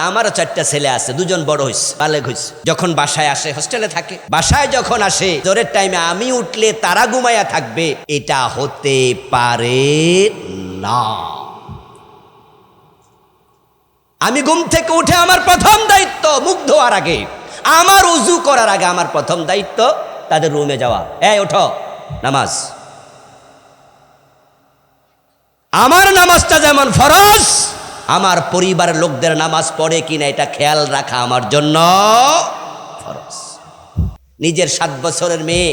আমারও 4টা ছেলে আছে, 2জন বড় হয়েছে, বালেগ হয়েছে। যখন বাসায় আসে, হোস্টেলে থাকে, বাসায় যখন আসে জোরের টাইমে আমি উঠলে তারা ঘুমায়া থাকবে, এটা হতে পারে না। আমি ঘুম থেকে উঠে আমার প্রথম দায়িত্ব মুখ ধোয়ার আগে, আমার উজু করার আগে আমার প্রথম দায়িত্ব তাদের রুমে যাওয়া। এই ওঠো, নামাজ। আমার নামাজটা যেমন ফরজ, আমার পরিবারের লোকদের নামাজ পড়ে কিনা এটা খেয়াল রাখা আমার জন্য ফরজ। নিজের 7 বছরের মেয়ে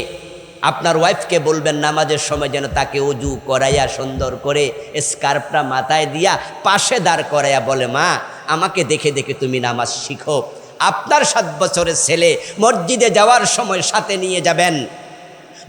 আপনার ওয়াইফকে বলবেন নামাজের সময় যেন তাকে উজু করাইয়া সুন্দর করে স্কার্ফটা মাথায় দিয়া পাশে দাঁড় করাইয়া বলে, মা আমাকে দেখে দেখে তুমি নামাজ শিখো। আপনার 7 বছরের ছেলে মসজিদে যাওয়ার সময় সাথে নিয়ে যাবেন,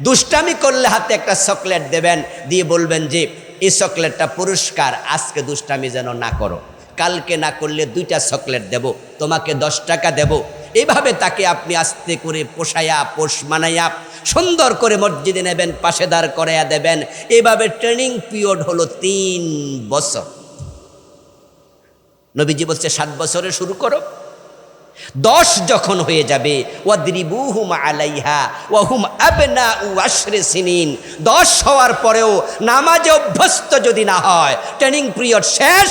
দুষ্টামি করলে হাতে একটা চকলেট দেবেন, দিয়ে বলবেন যে এই চকলেটটা পুরস্কার, আজকে দুষ্টামি যেন না করো, কালকে না করলে 2টা চকলেট দেব, তোমাকে 10 টাকা দেব। এইভাবে তাকে আপনি আস্তে করে পোষাইয়া পোষ মানাইয়া সুন্দর করে মসজিদে নেবেন, পাশে দাঁড় করাইয়া দেবেন। এইভাবে ট্রেনিং পিরিয়ড হলো 3 বছর। নবীজি বলছে 7 বছরে শুরু করো, 10 যখন হয়ে যাবে ওয়াদরিবুহুম আলাইহা ওয়া হুম আবনাউ 10 সিনিন, 10 হওয়ার পরেও নামাজে অভ্যস্ত যদি না হয়, ট্রেনিং পিরিয়ড শেষ,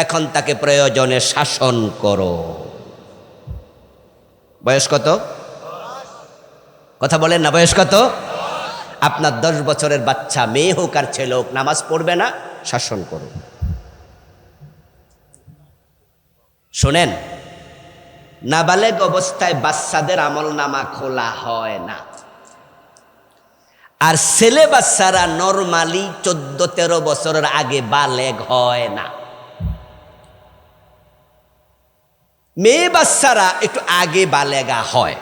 এখন তাকে প্রয়োজনে শাসন করো। বয়স কত? কথা বলেন না, বয়স কত? আপনার 10 বছরের বাচ্চা, মেয়ে হোক আর ছেলে হোক, নামাজ পড়বে না, শাসন করো। শোনেন, নাবালেগ অবস্থায় বাচ্চাদের আমলনামা খোলা হয় না, আর ছেলে বাচ্চারা নরমালি 14-13 বছরের আগে বালেগ হয় না। মেয়ে বাচ্চারা একটু আগে বালেগা হয়,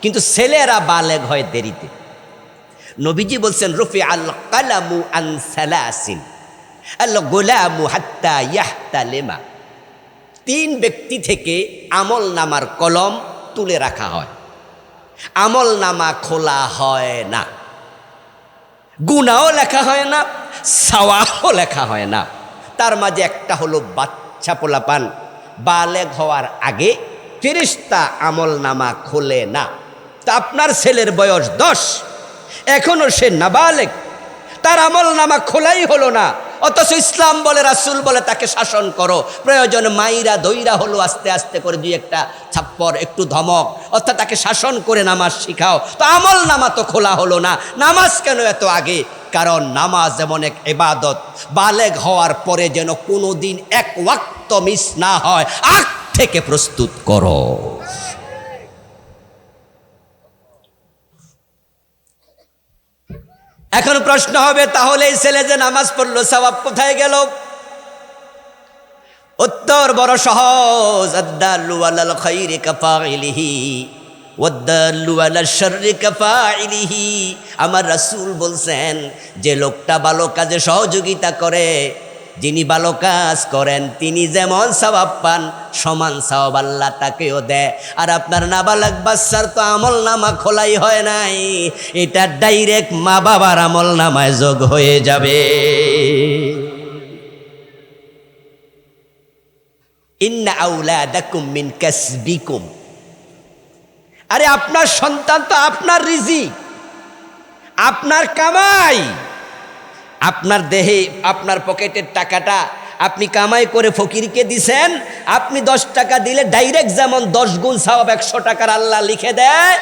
কিন্তু ছেলেরা বালেগ হয় দেরিতে। নবীজি বলছেন রফি আল কালামু আন সালাসিন আল গোলামু হাত্তা ইয়াহতালিমা, 3 ব্যক্তি থেকে আমল নামার কলম তুলে রাখা হয়, আমল নামা খোলা হয় না, গুনাহও লেখা হয় না, সওয়াবও লেখা হয় না। তার মাঝে একটা হলো বাচ্চা পোলাপান, বালেগ হওয়ার আগে ফেরেশতা আমল নামা খোলে না। তা আপনার ছেলের বয়স 10, এখনো সে নাবালেগ, তার আমল নামা খোলাই হলো না, অথচ ইসলাম বলে, রাসূল বলে তাকে শাসন করো, প্রয়োজনে মাইরা দইরা হলো আস্তে আস্তে করে 2-1টা ছাপ্পর, একটু ধমক, অর্থাৎ তাকে শাসন করে নামাজ শিখাও। তো আমল নামা তো খোলা হলো না, নামাজ কেন এত আগে? কারণ নামাজ এমন এক ইবাদত, বালেগ হওয়ার পরে যেন কোনোদিন 1 ওয়াক্ত মিস না হয়, আগ থেকে প্রস্তুত করো। এখন প্রশ্ন হবে, তাহলে এই ছেলে যে নামাজ পড়লো সওয়াব কোথায় গেল? উত্তর বড় সহজ, আদ-দাল্লু আলাল খায়রি কাফাইলিহি ওয়াদ-দাল্লু আলাশ শাররি কাফাইলিহি। আমার রাসূল বলছেন, যে লোকটা ভালো কাজে সহযোগিতা করে, যিনি ভালো কাজ করেন তিনি যেমন সওয়াব পান, সমান সওয়াব আল্লাহ তাকেও দেয়। আর আপনার নাবালক বাচ্চার তো আমল নামা খোলাই হয় নাই, এটা ডাইরেক্ট মা বাবার আমল নামায় যোগ হয়ে যাবে। ইন্না আওলাদাকুম মিন কাসবিকুম, আরে আপনার সন্তান তো আপনার রিজিক, আপনার কামাই, আপনার দেহে, আপনার পকেটের টাকাটা আপনি কামাই করে ফকিরকে দিছেন, আপনি 10 টাকা দিলে ডাইরেক্ট যেমন 10 গুণ সওয়াব 100 টাকার আল্লাহ লিখে দেয়।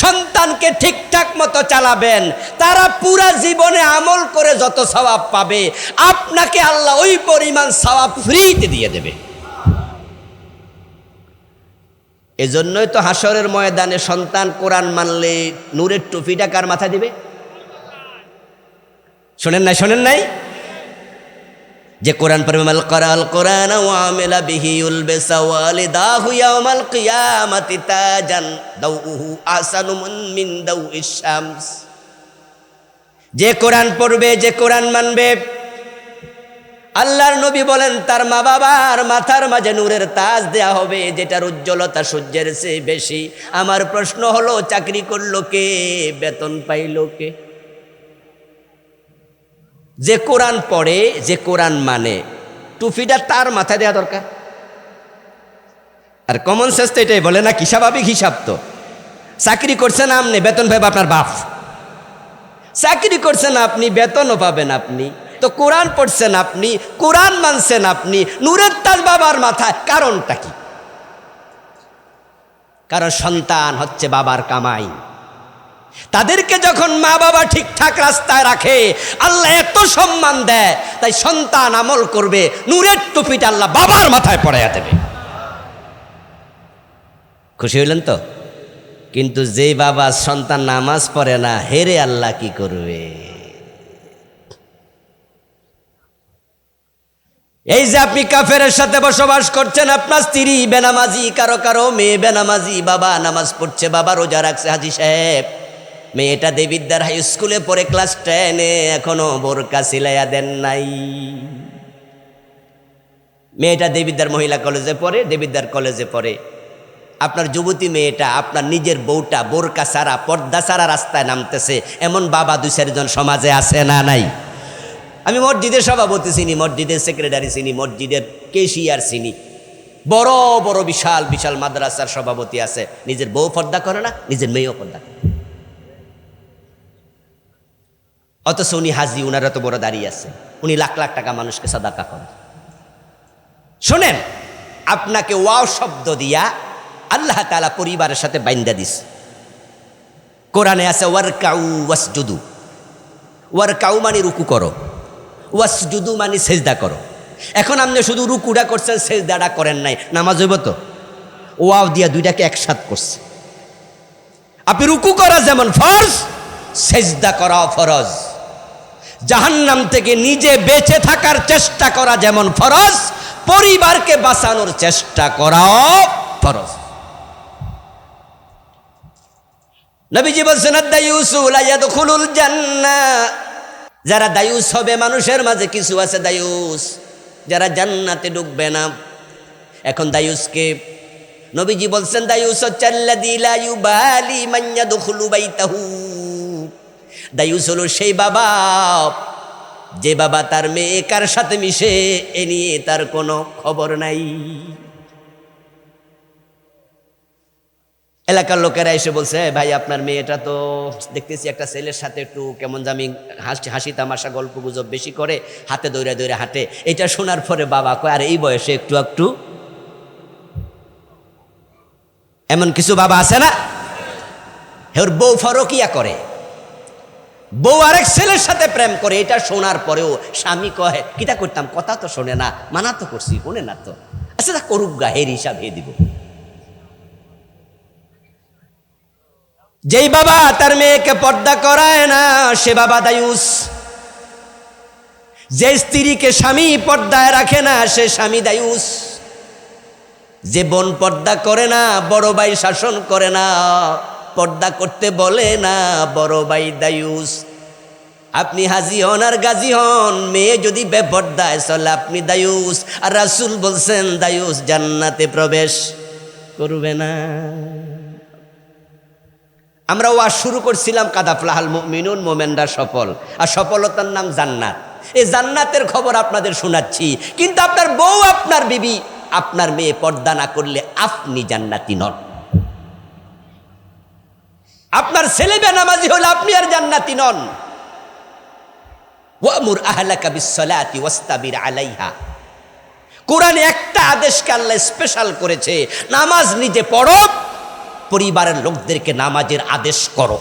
সন্তানকে ঠিকঠাক মতো চালাবেন, তারা পুরা জীবনে আমল করে যত সওয়াব পাবে, আপনাকে আল্লাহ ওই পরিমাণ সওয়াব ফ্রিতে দিয়ে দেবে। এজন্যই তো হাসরের ময়দানে সন্তান কোরআন মানলে নূরের টুপিটা কার মাথায় দিবে? শোনেন নাই, শোনেন নাই? যে কোরআন পড়বে, মাল করাল কোরআন ওয়া আমিলা বিহি ইউলবিসা ওয়ালিদাহু ইয়াউমাল কিয়ামাতি তাজান দাউহু আহসানু মিন দাউইশ শামস। যে কোরআন পড়বে, যে কোরআন মানবে, আল্লাহর নবী বলেন তার মা বাবার মাথার মাঝে নূরের তাজ দেয়া হবে, যেটার উজ্জ্বলতা সূর্যের চেয়ে বেশি। আমার প্রশ্ন হলো, চাকরি করলো কে, বেতন পাইলো কে? যে কোরআন পড়ে, যে কোরআন মানে, টুপিটা তার মাথায় দেওয়া দরকার। আর কমন সেন্স তো এটাই বলে না, কি স্বাভাবিক হিসাব তো। চাকরি করছেন আপনি, বেতন পাবে আপনার বাপ। চাকরি করছেন আপনি, বেতনও পাবেন আপনি। তো কোরআন পড়ছেন আপনি, কোরআন মানছেন আপনি, নূরের তাজ বাবার মাথায়। কারণটা কি? কারণ সন্তান হচ্ছে বাবার কামাই। তাদেরকে যখন মা বাবা ঠিকঠাক রাস্তায় রাখে, আল্লাহ এত সম্মান দেয়। তাই সন্তান আমল করবে, নূরের টুপিটা আল্লাহ বাবার মাথায় পড়াইয়া দেবে। খুশি হইলেন তো? কিন্তু যে বাবা সন্তান নামাজ পড়ে না, হেরে আল্লাহ কি করবে? এই যে আপনি কাফেরের সাথে বসবাস করছেন, আপনার স্ত্রী বেনামাজি, কারো কারো মেয়ে বেনামাজি, বাবা নামাজ পড়ছে, বাবা রোজা রাখছে। হাজি সাহেব, মেয়েটা দেবিদ্যার হাই স্কুলে পড়ে ক্লাস 10-এ, এখনো বোরকা সিলাইয়া দেন নাই। মেয়েটা দেবিদ্যার মহিলা কলেজে পড়ে, দেবিদ্যার কলেজে পড়ে। আপনার যুবতী মেয়েটা, আপনার নিজের বউটা বোরকা সারা, পর্দা সারা রাস্তায় নামতেছে, এমন বাবা 2-4 জন সমাজে আছে না নাই? আমি মসজিদের সভাপতি চিনি, মসজিদের সেক্রেটারি চিনি, মসজিদের কেশিয়ার চিনি, বড় বড় বিশাল বিশাল মাদ্রাসার সভাপতি আছে, নিজের বউ পর্দা করে না, নিজের মেয়েও পর্দা করে। অথচ উনি হাজি, উনার এত বড় দাঁড়িয়ে আছে, উনি লাখ লাখ টাকা মানুষকে সাদাকা করেন। শোনেন, আপনাকে ওয়াও শব্দ দিয়া আল্লাহ তাআলা পরিবারের সাথে বাইন্দা দিস। কোরআনে আছে ওয়ারকাউ ওয়াসজুদু। ওয়ারকাউ মানে রুকু করো, ওয়াসজুদু মানে সেজদা করো। এখন আপনি শুধু রুকুটা করছেন, সেজদাটা করেন নাই, নামাজ হইব তো? ওয়াও দিয়া দুইটাকে একসাথ করছে। আপনি রুকু করা যেমন ফরজ, সেজদা করাও ফরজ। জাহান্নাম থেকে নিজে বেঁচে থাকার চেষ্টা করা যেমন ফরজ, পরিবারকে বাঁচানোর চেষ্টা করাও ফরজ। নবীজি বলছেন আদ-দায়ুসু লা ইয়াদখুলুল জান্নাহ। যারা দায়ুস হবে মানুষের মাঝে, কিছু আছে দায়ুস যারা জান্নাতে ঢুকবে না। এখন দায়ুসকে নবীজি বলছেন, দায়ুস হচ্ছে আল্লাযী লা ইউবালি মান ইয়াদখুলু বাইতাহু। দায়ুস হলো সেই বাবা, যে বাবা তার মেয়ে কার সাথে মিশে এ নিয়ে তার কোনো খবর নাই। এলাকার লোকেরা এসে বলছে, ভাই আপনার মেয়েটা তো দেখতেছি একটা ছেলের সাথে একটু কেমন জামি হাসি তামাশা গল্প গুজব বেশি করে, হাতে দৌড়ে দৌড়ে হাঁটে। এটা শোনার পরে বাবা কয়, আর এই বয়সে একটু একটু, এমন কিছু বাবা আছে না, ওর বউ ফরকিয়া করে, বউ আরেক ছেলের সাথে প্রেম করে। এটা শোনার পরেও স্বামী কয়, কিটা করতাম, কথা তো শোনে না, মানা তো করছি, শোনে না তো, আচ্ছা তা করুক গা, হের হিসাব হে দিব। যেই বাবা তার মেয়েকে পর্দা করায় না, সে বাবা দায়ুস। যে স্ত্রীকে স্বামী পর্দায় রাখে না, সে স্বামী দায়ুস। যে বোন পর্দা করে না, বড় ভাই শাসন করে না, পর্দা করতে বলে না, বড় ভাই দায়ুস। আপনি হাজি হন আর গাজী হন, মেয়ে যদি বেপর্দায় চলে আপনি দায়ুস। আর রাসূল বলছেন, দায়ুস জান্নাতে প্রবেশ করবে না। আমরা ওয়াজ শুরু করছিলাম কাদ আফলাহাল মুমিনুন, মোমেনরা সফল, আর সফলতার নাম জান্নাত। এই জান্নাতের খবর আপনাদের শোনাচ্ছি, কিন্তু আপনার বউ, আপনার বিবি, আপনার মেয়ে পর্দা না করলে আপনি জান্নাতি নন। আপনার ছেলে বেনামাজি হলে আপনি আর জান্নাতি নন। ওয়ামুর আহলাকা বিসসালাতি ওয়াস্তাবির আলাইহা। কোরআনে একটা আদেশকে আল্লাহ স্পেশাল করেছে, নামাজ নিজে পড়ো, পরিবারের লোকদেরকে নামাজের আদেশ করো।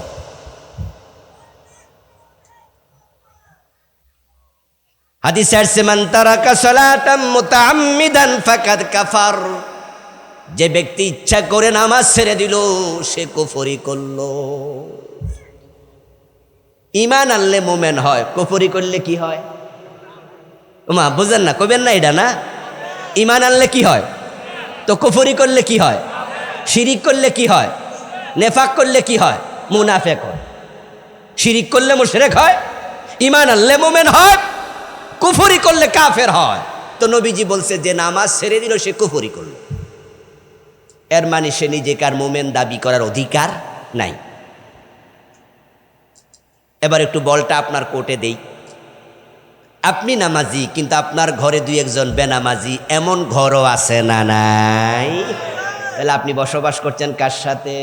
হাদিসে আসছে, মান তারাকা সালাতাম মুতাআম্মিদান ফাকাদ কাফার। যে ব্যক্তি ইচ্ছা করে নামাজ ছেড়ে দিল, সে কুফরি করলো। ঈমান আনলে মুমিন হয়, কুফরি করলে কি হয়? ওমা বুঝেন না, কবেন না এটা না। ঈমান আনলে কি হয়? তো কুফরি করলে কি হয়? শিরিক করলে কি হয়? নেফাক করলে কি হয়? মুনাফেক হয়। শিরিক করলে মুশরিক হয়, ঈমান আনলে মুমিন হয়, কুফরি করলে কাফের হয়। তো নবীজি বলছে, যে নামাজ ছেড়ে দিল সে কুফরি করল। এর মানে সে নিজেকে আর মুমিন দাবি করার অধিকার নাই। এবার একটু বলটা আপনার কোর্টে দেই। আপনি নামাজি, কিন্তু আপনার ঘরে 2-1 জন বেনামাজি, এমন ঘরও আছে না নাই? তাহলে আপনি বসবাস করছেন কার সাথে?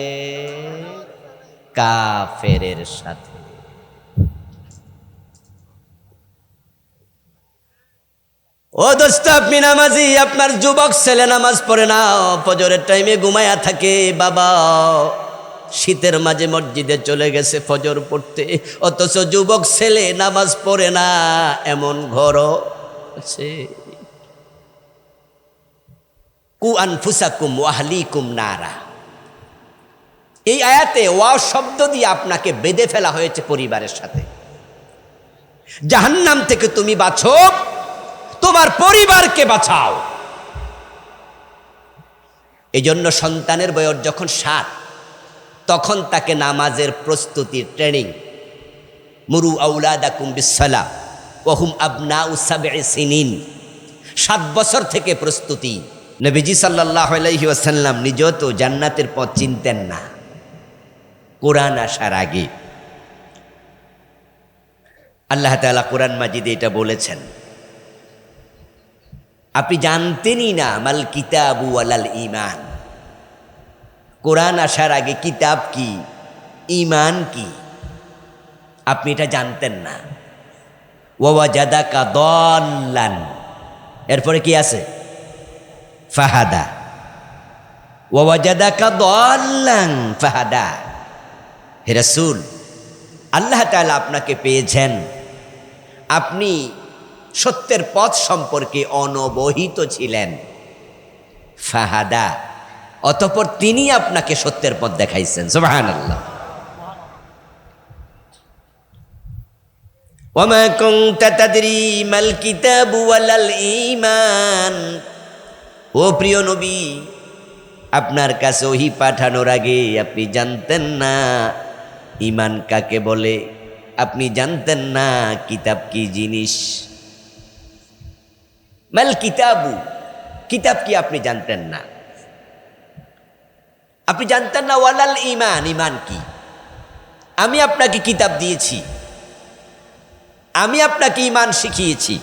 কাফেরের সাথে। ও দোস্ত, আপনি নামাজি, আপনার যুবক ছেলে নামাজ পড়ে না, ফজরের টাইমে ঘুমায়া থাকে। বাবা শীতের মাঝে মসজিদে চলে গেছে ফজর পড়তে, অথচ যুবক ছেলে নামাজ পড়ে না, এমন ঘরও আছে। কু আনফুসাকুম ওয়া আহলিকুম নারা, এই আয়াতে ওয়াও শব্দ দিয়ে আপনাকে বেঁধে ফেলা হয়েছে পরিবারের সাথে। জাহান্নাম থেকে তুমি বাঁচো, তোমার পরিবারকে বাঁচাও। এই জন্য সন্তানের বয়স যখন 7, তখন তাকে নামাজের প্রস্তুতির ট্রেনিং। মুরু আউলাদাকুম বিসসালাহ ওয়া হুম আবনাউ 7 সিনিন, 7 বছর থেকে প্রস্তুতি। নবীজি সাল্লাল্লাহু আলাইহি ওয়াসাল্লাম নিজেও তো জান্নাতের পথ চিনতেন না কোরআন আসার আগে। আল্লাহ তাআলা কোরআন মাজিদে এটা বলেছেন, আপনি জানতেনই না মাল কিতাবু ওয়ালাল ঈমান, কোরআন আসার আগে কিতাব কি, ঈমান কি, আপনি এটা জানতেন না। ওয়া ওয়াজাদাকা দাল্লান, এরপরে কি আছে? ফাহাদা। ওয়া ওয়াজাদাকা দাল্লান ফাহাদা। হে রাসূল, আল্লাহ তাআলা আপনাকে পেয়েছেন, আপনি সত্যের পথ সম্পর্কে অনবহিত ছিলেন। ফাহাদা, অতঃপর তিনি আপনাকে সত্যের পথ দেখাইছেন। সুবহানাল্লাহ। ওয়ামা কুনতা তাদরি মাল কিতাবু ওয়ালাল ঈমান। ও প্রিয় নবী, আপনার কাছে ওহী পাঠানোর আগে আপনি জানতেন না ঈমান কাকে বলে, আপনি জানতেন না কিতাব কি জিনিস। মাল কিতাবু, কিতাব কি আপনি জানতেন না, আপনি জানতেন না ওয়ালাল ঈমান, ঈমান কি। আমি আপনাকে কিতাব দিয়েছি, আমি আপনাকে ঈমান শিখিয়েছি,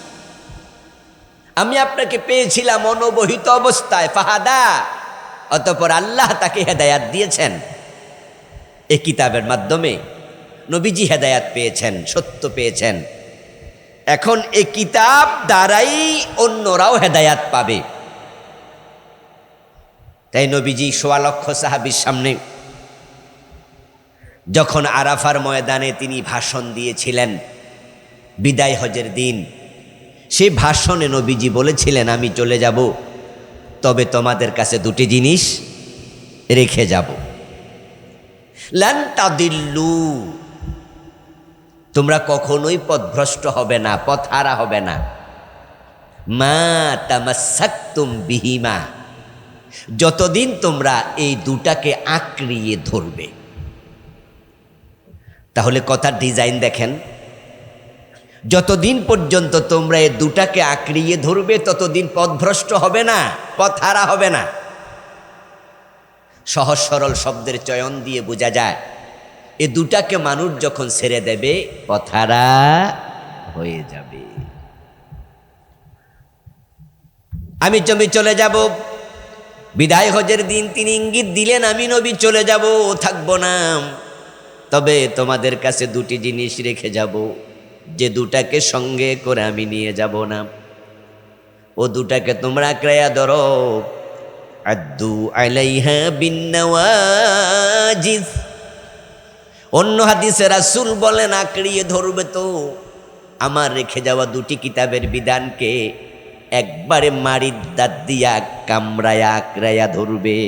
আমি আপনাকে পেয়েছিলাম অনবহিত অবস্থায়। ফাহাদা, অতঃপর আল্লাহ তাকে হেদায়াত দিয়েছেন। এই কিতাবের মাধ্যমে নবীজি হেদায়াত পেয়েছেন, সত্য পেয়েছেন। এখন এই কিতাব দ্বারাই অন্যরাও হেদায়াত পাবে। তাই নবীজি ১৬ লক্ষ সাহাবীর সামনে যখন আরাফার ময়দানে তিনি ভাষণ দিয়েছিলেন বিদায় হজের দিন, সেই ভাষণে নবীজি বলেছিলেন, আমি চলে যাব, তবে তোমাদের কাছে 2টি জিনিস রেখে যাব। লান তাদিল্লু, তোমরা কখনোই পথভ্রষ্ট হবে না, পথহারা হবে না। মা তামাসসাকতুম বিহিমা, যতদিন তোমরা এই 2টাকে আঁকড়িয়ে ধরবে। তাহলে কথার ডিজাইন দেখেন, যতদিন পর্যন্ত তোমরা এই 2টাকে আঁকড়িয়ে ধরবে ততদিন পথভ্রষ্ট হবে না, পথহারা হবে না। সহজ সরল শব্দের চয়ন দিয়ে বোঝা যায় এই 2টাকে মানুষ যখন ছেড়ে দেবে পথহারা হয়ে যাবে। আমি চলে যাব, বিদায় হজের দিন তিনি ইঙ্গিত দিলেন, আমি নবী চলে যাব, থাকবো না, তবে তোমাদের কাছে 2টি জিনিস রেখে যাব, যে 2টাকে সঙ্গে করে আমি নিয়ে যাব না। ও 2টাকে তোমরা আঁকড়াইয়া ধরো। আদ্দু আলাইহা বিন্নাওয়াজিজ, অন্য হাদিসে রাসূল বলেন আঁকড়িয়ে ধরবে তো আমার রেখে যাওয়া 2টি কিতাবের বিধানকে একবারে মাড়ির দাঁত দিয়া কামড়ায়া আঁকড়াইয়া ধরবে।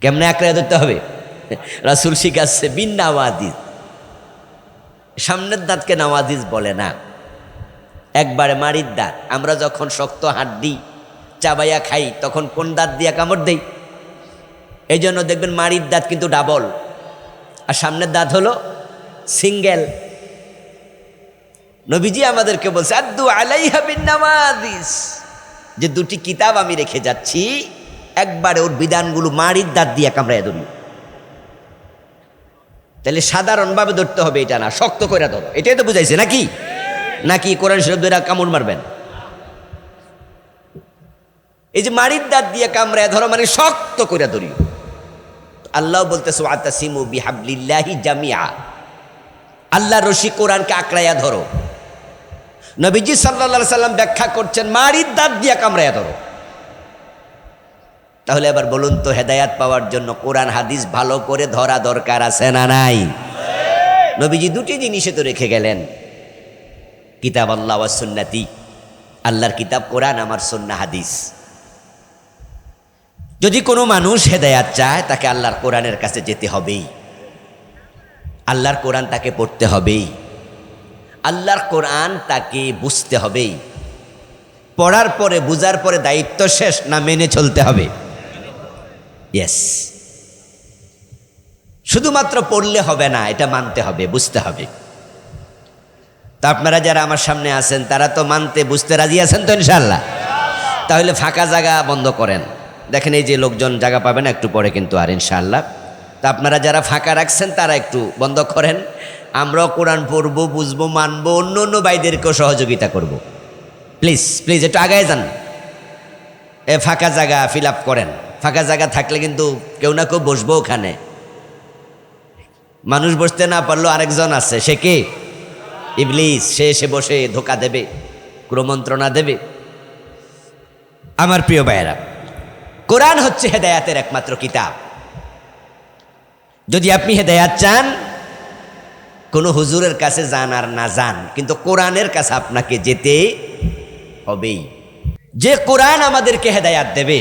কেমনে আঁকড়াইয়া ধরতে হবে? রাসূল শিখাচ্ছে বিন্নাওয়াজিজ, সামনের দাঁতকে নওয়াজিজ বলে না, একবারে মাড়ির দাঁত। আমরা যখন শক্ত হাড্ডি চাবাইয়া খাই তখন কোন দাঁত দিয়া কামড় দেই? এই জন্য দেখবেন মাড়ির দাঁত কিন্তু ডাবল, আর সামনের দাঁত হলো সিঙ্গেল। নবীজি আমাদেরকে বলছে আদ্দু আলাইহা বিন্নাওয়াজিজ, যে 2টি কিতাব আমি রেখে যাচ্ছি একবারে ওর বিধানগুলো মাড়ির দাঁত দিয়া কামড়াইয়া ধরি। তাহলে সাধারণভাবে ধরতে হবে, এটা না, শক্ত করে ধরো, এটাই তো বুঝাইছে নাকি? নাকি কোরআন শরীফ ধরে কামড় মারবেন? এই যে মাড়ির দাঁত দিয়ে কামড়ায় ধরো মানে শক্ত করে ধরিও। আল্লাহ বলতেছে ওয়াতাসিমু বিহাবলিল্লাহি জামিআ, আল্লাহ রশি কোরআনকে আঁকড়াইয়া ধরো। নবীজি সাল্লাল্লাহু আলাইহি সাল্লাম ব্যাখ্যা করছেন মাড়ির দাঁত দিয়ে কামড়াইয়া ধরো। তাহলে এবার বলুন তো, হেদায়াত পাওয়ার জন্য কোরআন হাদিস ভালো করে ধরা দরকার আছে না নাই? নবীজি দুটি জিনিসে তো রেখে গেলেন, কিতাব আল্লাহ ওয়া সুন্নতি, আল্লাহর কিতাব কোরআন, আমার সুন্নাহ হাদিস। যদি কোনো মানুষ হেদায়াত চায় তাকে আল্লাহর কোরআনের কাছে যেতে হবেই, আল্লাহর কোরআন তাকে পড়তে হবেই, আল্লাহর কোরআন তাকে বুঝতে হবেই। পড়ার পরে বুঝার পরে দায়িত্ব শেষ না মেনে চলতে হবে? ইয়েস। শুধুমাত্র পড়লে হবে না, এটা মানতে হবে, বুঝতে হবে। তা আপনারা যারা আমার সামনে আছেন তারা তো মানতে বুঝতে রাজি আছেন তো ইনশাআল্লাহ? তাহলে ফাঁকা জায়গা বন্ধ করেন। দেখেন এই যে লোকজন জায়গা পাবে না একটু পরে কিন্তু, আর ইনশাআল্লাহ। তা আপনারা যারা ফাঁকা রাখছেন তারা একটু বন্ধ করেন। আমরাও কোরআন পড়বো, বুঝবো, মানবো, অন্য অন্য ভাইদেরকেও সহযোগিতা করব। প্লিজ প্লিজ একটু আগায় যান, এ ফাঁকা জায়গা ফিল আপ করেন। ফাঁকা জায়গা থাকলে কিন্তু কেউ না কেউ বসবো ওখানে। মানুষ বসতে না পারলেও আরেকজন আছে, সে কে? ইবলিস। সে এসে বসে ধোকা দেবে, কুমন্ত্রণা দেবে। আমার প্রিয় ভাইয়েরা, কোরআন হচ্ছে হেদায়াতের একমাত্র কিতাব। যদি আপনি হেদায়াত চান, কোনো হুজুরের কাছে যান আর না যান, কিন্তু কোরআনের কাছে আপনাকে যেতে হবেই। যে কোরআন আমাদেরকে হেদায়াত দেবে,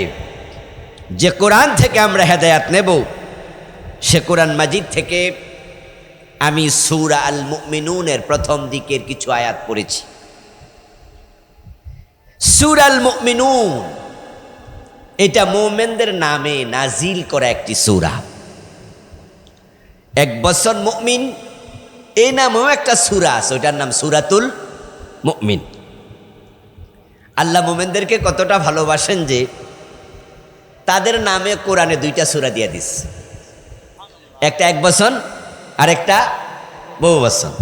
যে কোরআন থেকে আমরা হেদায়াত নেব, সে কোরআন মাজিদ থেকে আমি সূরা আল মুমিনুনের প্রথম দিকের কিছু আয়াত পড়েছি। সূরা আল মুমিনুন এটা মুমিনদের নামে নাজিল করা একটি সূরা। 1 বছর মুমিন এই নামেও একটা সূরা আছে, ওইটার নাম সূরাতুল মুমিন। আল্লাহ মুমিনদেরকে কতটা ভালোবাসেন যে তাদের নামে কোরআনে 2টা সূরা দিয়ে দিস, একটা 1 বছর আর একটা বহু বছর।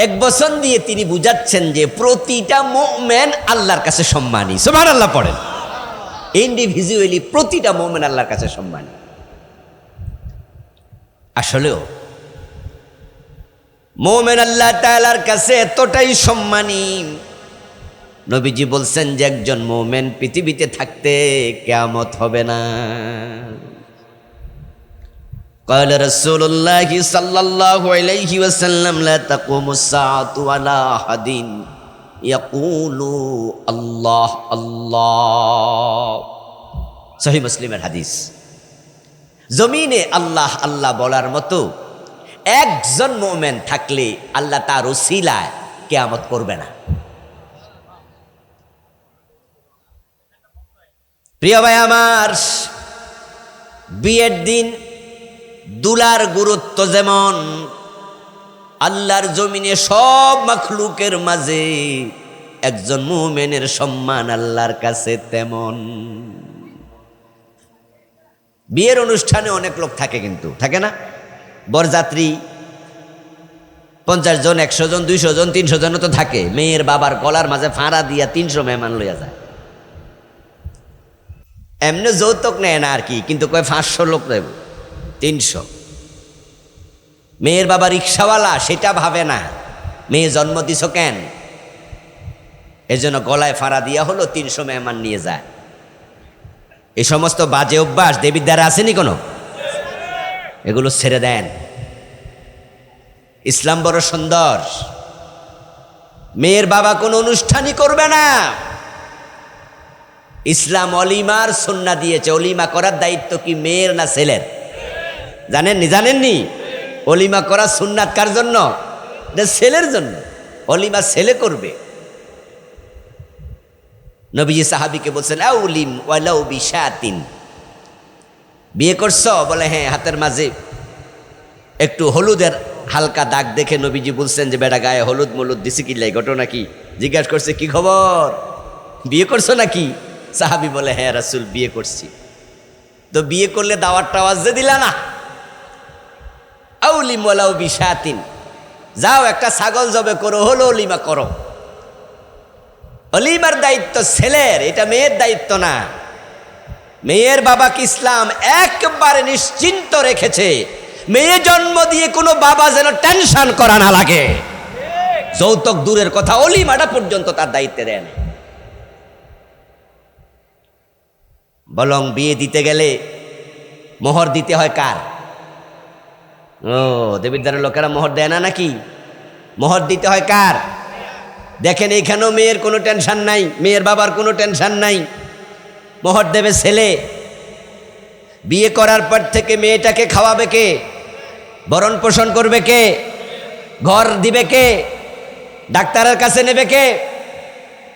1 বছর দিয়ে তিনি বুঝাচ্ছেন যে প্রতিটা মুমিন আল্লাহর কাছে সম্মানী। সুবহানাল্লাহ পড়েন। ইন্ডিভিজুয়ালি প্রতিটা মুমিন আল্লাহর কাছে সম্মানী। আসলেও মুমিন আল্লাহ তাআলার কাছে এতটাই সম্মানী, নবীজি বলছেন যে একজন মুমিন পৃথিবীতে থাকতে কিয়ামত হবে না। قال رسول الله صلى الله عليه وسلم لا تقوم الساعة على أحد يقول الله الله। সহিহ মুসলিমের হাদিস। জমিনে আল্লাহ আল্লাহ বলার মতো একজন মুমিন থাকলে আল্লাহ তার ওসিলায় কিয়ামত করবে না। প্রিয় ভাই আমার, বিয়ের দিন দুলার গুরুত্ব যেমন আল্লাহর জমিনে সব মাখলুকের মাঝে একজন মুমিনের সম্মান আল্লাহর কাছে তেমন। বিয়ের অনুষ্ঠানে অনেক লোক থাকে, কিন্তু থাকে না? বরযাত্রী 50 জন, 100 জন, 200 জন, 300 জন তো থাকে। মেয়ের বাবার গলার মাঝে ফাঁড়া দিয়া 300 মেহমান লইয়া যায়। এমনি যৌতুক নেয় না আর কি, কিন্তু কয় 500 লোক নেব, 300। মেয়ের বাবা রিক্সাওয়ালা, সেটা ভাবে না মেয়ে জন্ম দিছ কেন, এজন্য গলায় ফাঁড়া দিয়া হলো 300 মেহমান নিয়ে যায়। এই সমস্ত বাজে অভ্যাস দেবীর দ্বারা আসেনি কোনো, এগুলো ছেড়ে দেন। ইসলাম বড় সুন্দর। মেয়ের বাবা কোনো অনুষ্ঠানই করবে না। ইসলাম অলিমার সুন্নাহ দিয়েছে। অলিমা করার দায়িত্ব কি মেয়ের না ছেলের? জানেননি? জানেননি? অলিমা করা সুন্নাত কার জন্য? ছেলের জন্য। অলিমা ছেলে করবে। নবীজি সাহাবীকে বলছেন আউলিম ওয়ালাউ বিশাতিন, বিয়ে করছো? বলে হ্যাঁ। হাতের মাঝে একটু হলুদের হালকা দাগ দেখে নবীজি বলছেন যে বেটা গায়ে হলুদ মলুদ দিছি কি লাই, ঘটনা কি? জিজ্ঞাসা করছে কি খবর, বিয়ে করছো নাকি? সাহাবী বলে হ্যাঁ রাসূল, বিয়ে করছি। তো বিয়ে করলে দাওয়াত টাওয়াজ যে দিলা না? আউলিম ওয়ালাউ বিশাতিন, যাও একটা ছাগল জবে করো, হলো অলিমা করো। অলিমার দায়িত্ব ছেলের, এটা মেয়ের দায়িত্ব না। মেয়ের বাবাকে ইসলাম একবারে নিশ্চিন্ত রেখেছে, মেয়ে জন্ম দিয়ে কোনো বাবা যেন টেনশন করা না লাগে। যৌতুক দূরের কথা, অলিমাটা পর্যন্ত তার দায়িত্বে দেন। বলং বিয়ে দিতে গেলে মোহর দিতে হয় কার? ও দেবিদ্বারের লোকেরা মোহর দেয় না নাকি? মোহর দিতে হয় কার? দেখেন এখানেও মেয়ের কোনো টেনশন নাই, মেয়ের বাবার কোনো টেনশন নাই। মোহর দেবে ছেলে। বিয়ে করার পর থেকে মেয়েটাকে খাওয়াবে কে? ভরণ পোষণ করবে কে? ঘর দিবে কে? ডাক্তারের কাছে নেবে কে?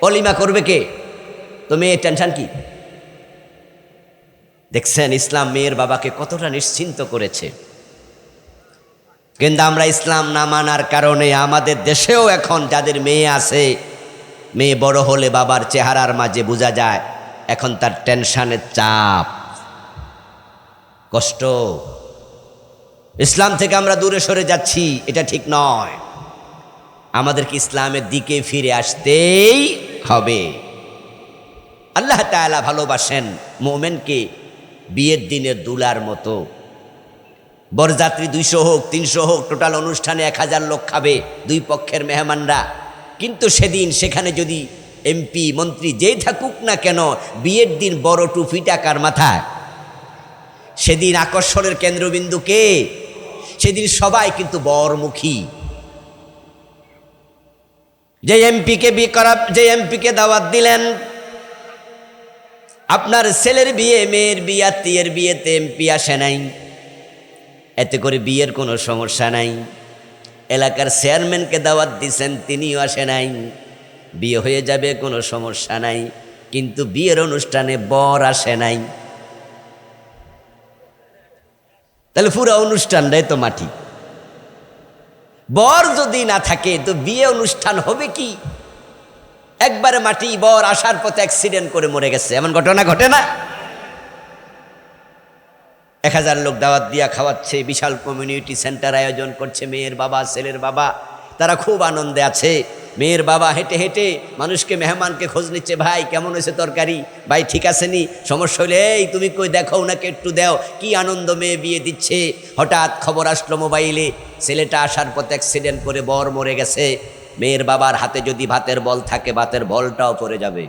অলিমা করবে কে? তো মেয়ের টেনশন কি? দেখছেন ইসলাম মেয়ের বাবাকে কতটা নিশ্চিন্ত করেছে। কিন্তু আমরা ইসলাম না মানার কারণে আমাদের দেশেও এখন যাদের মেয়ে আছে, মেয়ে বড় হলে বাবার চেহারার মাঝে বোঝা যায় এখন তার টেনশনের চাপ, কষ্ট। ইসলাম থেকে আমরা দূরে সরে যাচ্ছি, এটা ঠিক নয়। আমাদেরকে ইসলামের দিকে ফিরে আসতেই হবে। আল্লাহ তাআলা ভালোবাসেন মুমিনকে বিয়ের দিনের দুলার মতো। বরযাত্রী 200 হোক 300 হোক, টোটাল অনুষ্ঠানে 1000 লোক খাবে, দুই পক্ষের মেহমানরা। কিন্তু সেদিন সেখানে যদি এমপি মন্ত্রী যেই থাকুক না কেন, বিয়ের দিন বড় টুপি টাকার মাথায়, সেদিন আকর্ষণের কেন্দ্রবিন্দু কে? সেদিন সবাই কিন্তু বরমুখী। যে এমপিকে দাওয়াত দিলেন, আপনার ছেলের বিয়ে, মেয়ের বিয়ে, আত্মীয়ের বিয়েতে এমপি আসে নাই, এতে করে বিয়ের কোনো সমস্যা নাই। এলাকার চেয়ারম্যানকে দাওয়াত দিছেন, তিনিও আসে নাই, বিয়ে হয়ে যাবে, কোনো সমস্যা নাই। কিন্তু বিয়ের অনুষ্ঠানে বর আসে নাই, তাহলে পুরো অনুষ্ঠানটাই তো মাটি। বর যদি না থাকে তো বিয়ে অনুষ্ঠান হবে কি? একবারে মাটি। বর আসার পথে অ্যাক্সিডেন্ট করে মরে গেছে, এমন ঘটনা ঘটে না? 1000 লোক দাওয়াত দিয়া খাওয়াচ্ছে, বিশাল কমিউনিটি সেন্টার আয়োজন করছে। মেয়ের বাবা, ছেলের বাবা, তারা খুব আনন্দে আছে। মেয়ের বাবা হেঁটে হেঁটে মানুষকে, মেহমানকে খোঁজ নিচ্ছে, ভাই কেমন হয়েছে তরকারি, ভাই ঠিক আছে নি, সমস্যা হলে এই তুমি কই দেখো ওনাকে একটু দাও। কি আনন্দ, মেয়ে বিয়ে দিচ্ছে। হঠাৎ খবর আসলো মোবাইলে, ছেলেটা আসার পথে অ্যাক্সিডেন্ট করে বর মরে গেছে। মেয়ের বাবার হাতে যদি ভাতের বল থাকে, ভাতের বলটাও পড়ে যাবে,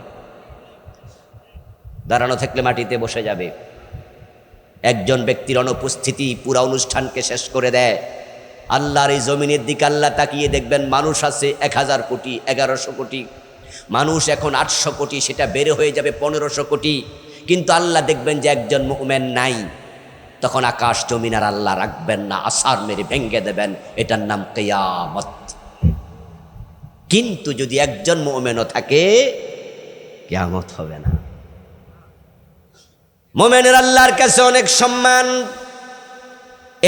দাঁড়ানো থাকলে মাটিতে বসে যাবে। একজন ব্যক্তির অনুপস্থিতি পুরা অনুষ্ঠানকে শেষ করে দেয়। আল্লাহর এই জমিনের দিকে আল্লাহ তাকিয়ে দেখবেন, মানুষ আছে 1000 কোটি, 1100 কোটি মানুষ, এখন 800 কোটি, সেটা বেড়ে হয়ে যাবে 1500 কোটি। কিন্তু আল্লাহ দেখবেন যে একজন মুমিন নাই, তখন আকাশ জমিন আর আল্লাহ রাখবেন না, আসার মেরে ভেঙ্গে দেবেন। এটার নাম কিয়ামত। কিন্তু যদি একজন মুমিনও থাকে, কিয়ামত হবে না। মুমিনের আল্লাহর কাছে অনেক সম্মান,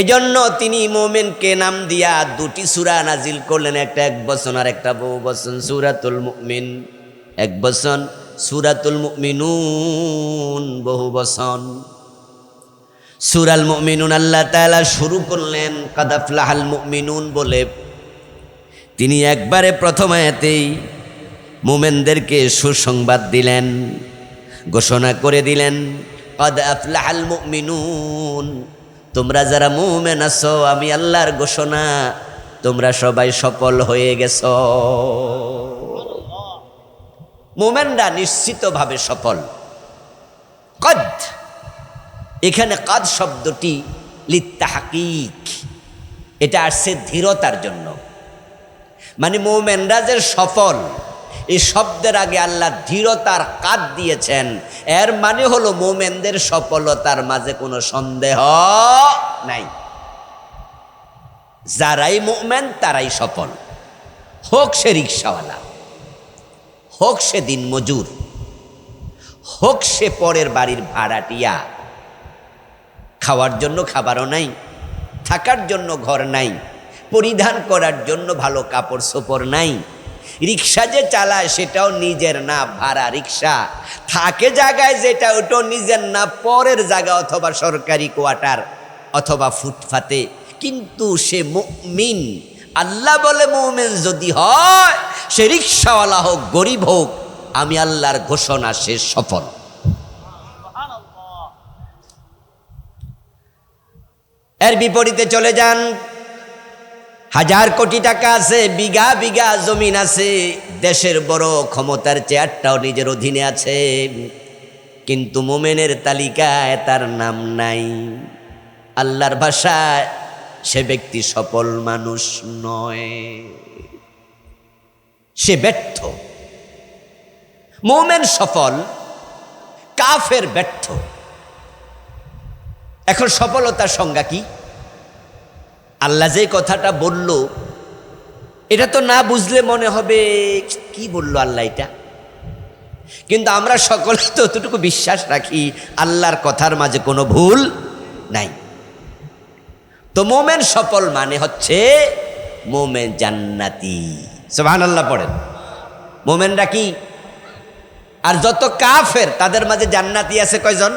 এজন্য তিনি মুমিনকে নাম দিয়া 2টি সূরা নাজিল করলেন, একটা 1 বচন আর একটা বহু বচন। সূরাতুল মুমিন 1 বচন, সূরাতুল মুমিনুন বহু বচন। সূরাল মুমিনুন আল্লাহ তাআলা শুরু করলেন কাদ আফলাহাল মুমিনুন বলে। তিনি একবারে প্রথম আয়াতেই মুমিনদেরকে সুসংবাদ দিলেন, ঘোষণা করে দিলেন, কাদ আফলাহাল মুমিনুন, তোমরা যারা মুমিন আছো, আমি আল্লাহর ঘোষণা, তোমরা সবাই সফল হয়ে গেছো। মুমিনরা নিশ্চিতভাবে সফল। কদ, এখানে কদ শব্দটি লিত্তাহকিক, এটা আসছে ধীরতার জন্য। মানে মুমিনরা যে সফল, এই শব্দের আগে আল্লাহ ধীরতার কাদ দিয়েছেন। এর মানে হলো মুমিনদের সফলতার মাঝে কোনো সন্দেহ নাই। যারাই মুমিন তারাই সফল, হোক সে রিক্সাওয়ালা, হোক সে দিনমজুর, হোক সে পরের বাড়ির ভাড়াটিয়া। খাওয়ার জন্য খাবারও নাই, থাকার জন্য ঘর নাই, পরিধান করার জন্য ভালো কাপড় চোপড় নাই। রিক্সা যে চালায় সেটাও নিজের না, ভাড়া রিক্সা। থাকে জায়গায় যেটা, ওটাও নিজের না, পরের জায়গা, অথবা সরকারি কোয়ার্টার, অথবা ফুটপাতে। কিন্তু সে মুমিন। আল্লাহ বলে মুমিন যদি হয়, সে রিক্সাওয়ালা হোক, গরিব হোক, আমি আল্লাহর ঘোষণা সে সফল। এর বিপরীতে চলে যান, হাজার কোটি টাকা আছে, বিঘা বিঘা জমিন আছে, দেশের বড় ক্ষমতার চেয়ারটাও নিজের অধীনে আছে, কিন্তু মোমেনের তালিকায় তার নাম নাই। আল্লাহর ভাষায় সে ব্যক্তি সফল মানুষ নয়, সে ব্যর্থ। মোমেন সফল, কাফের ব্যর্থ। এখন সফলতার সংজ্ঞা কি? আল্লাহ যে কথাটা বলল, এটা তো না বুঝলে মনে হবে কি বলল আল্লাহ এটা, কিন্তু আমরা সকলে তো এতটুকু বিশ্বাস রাখি আল্লাহর কথার মাঝে কোনো ভুল নাই। তো মোমেন সফল মানে হচ্ছে মোমেন জান্নাতি। সুবহানাল্লাহ পড়েন। মোমেনরা কি? আর যত কাফের তাদের মাঝে জান্নাতি আছে কয়জন?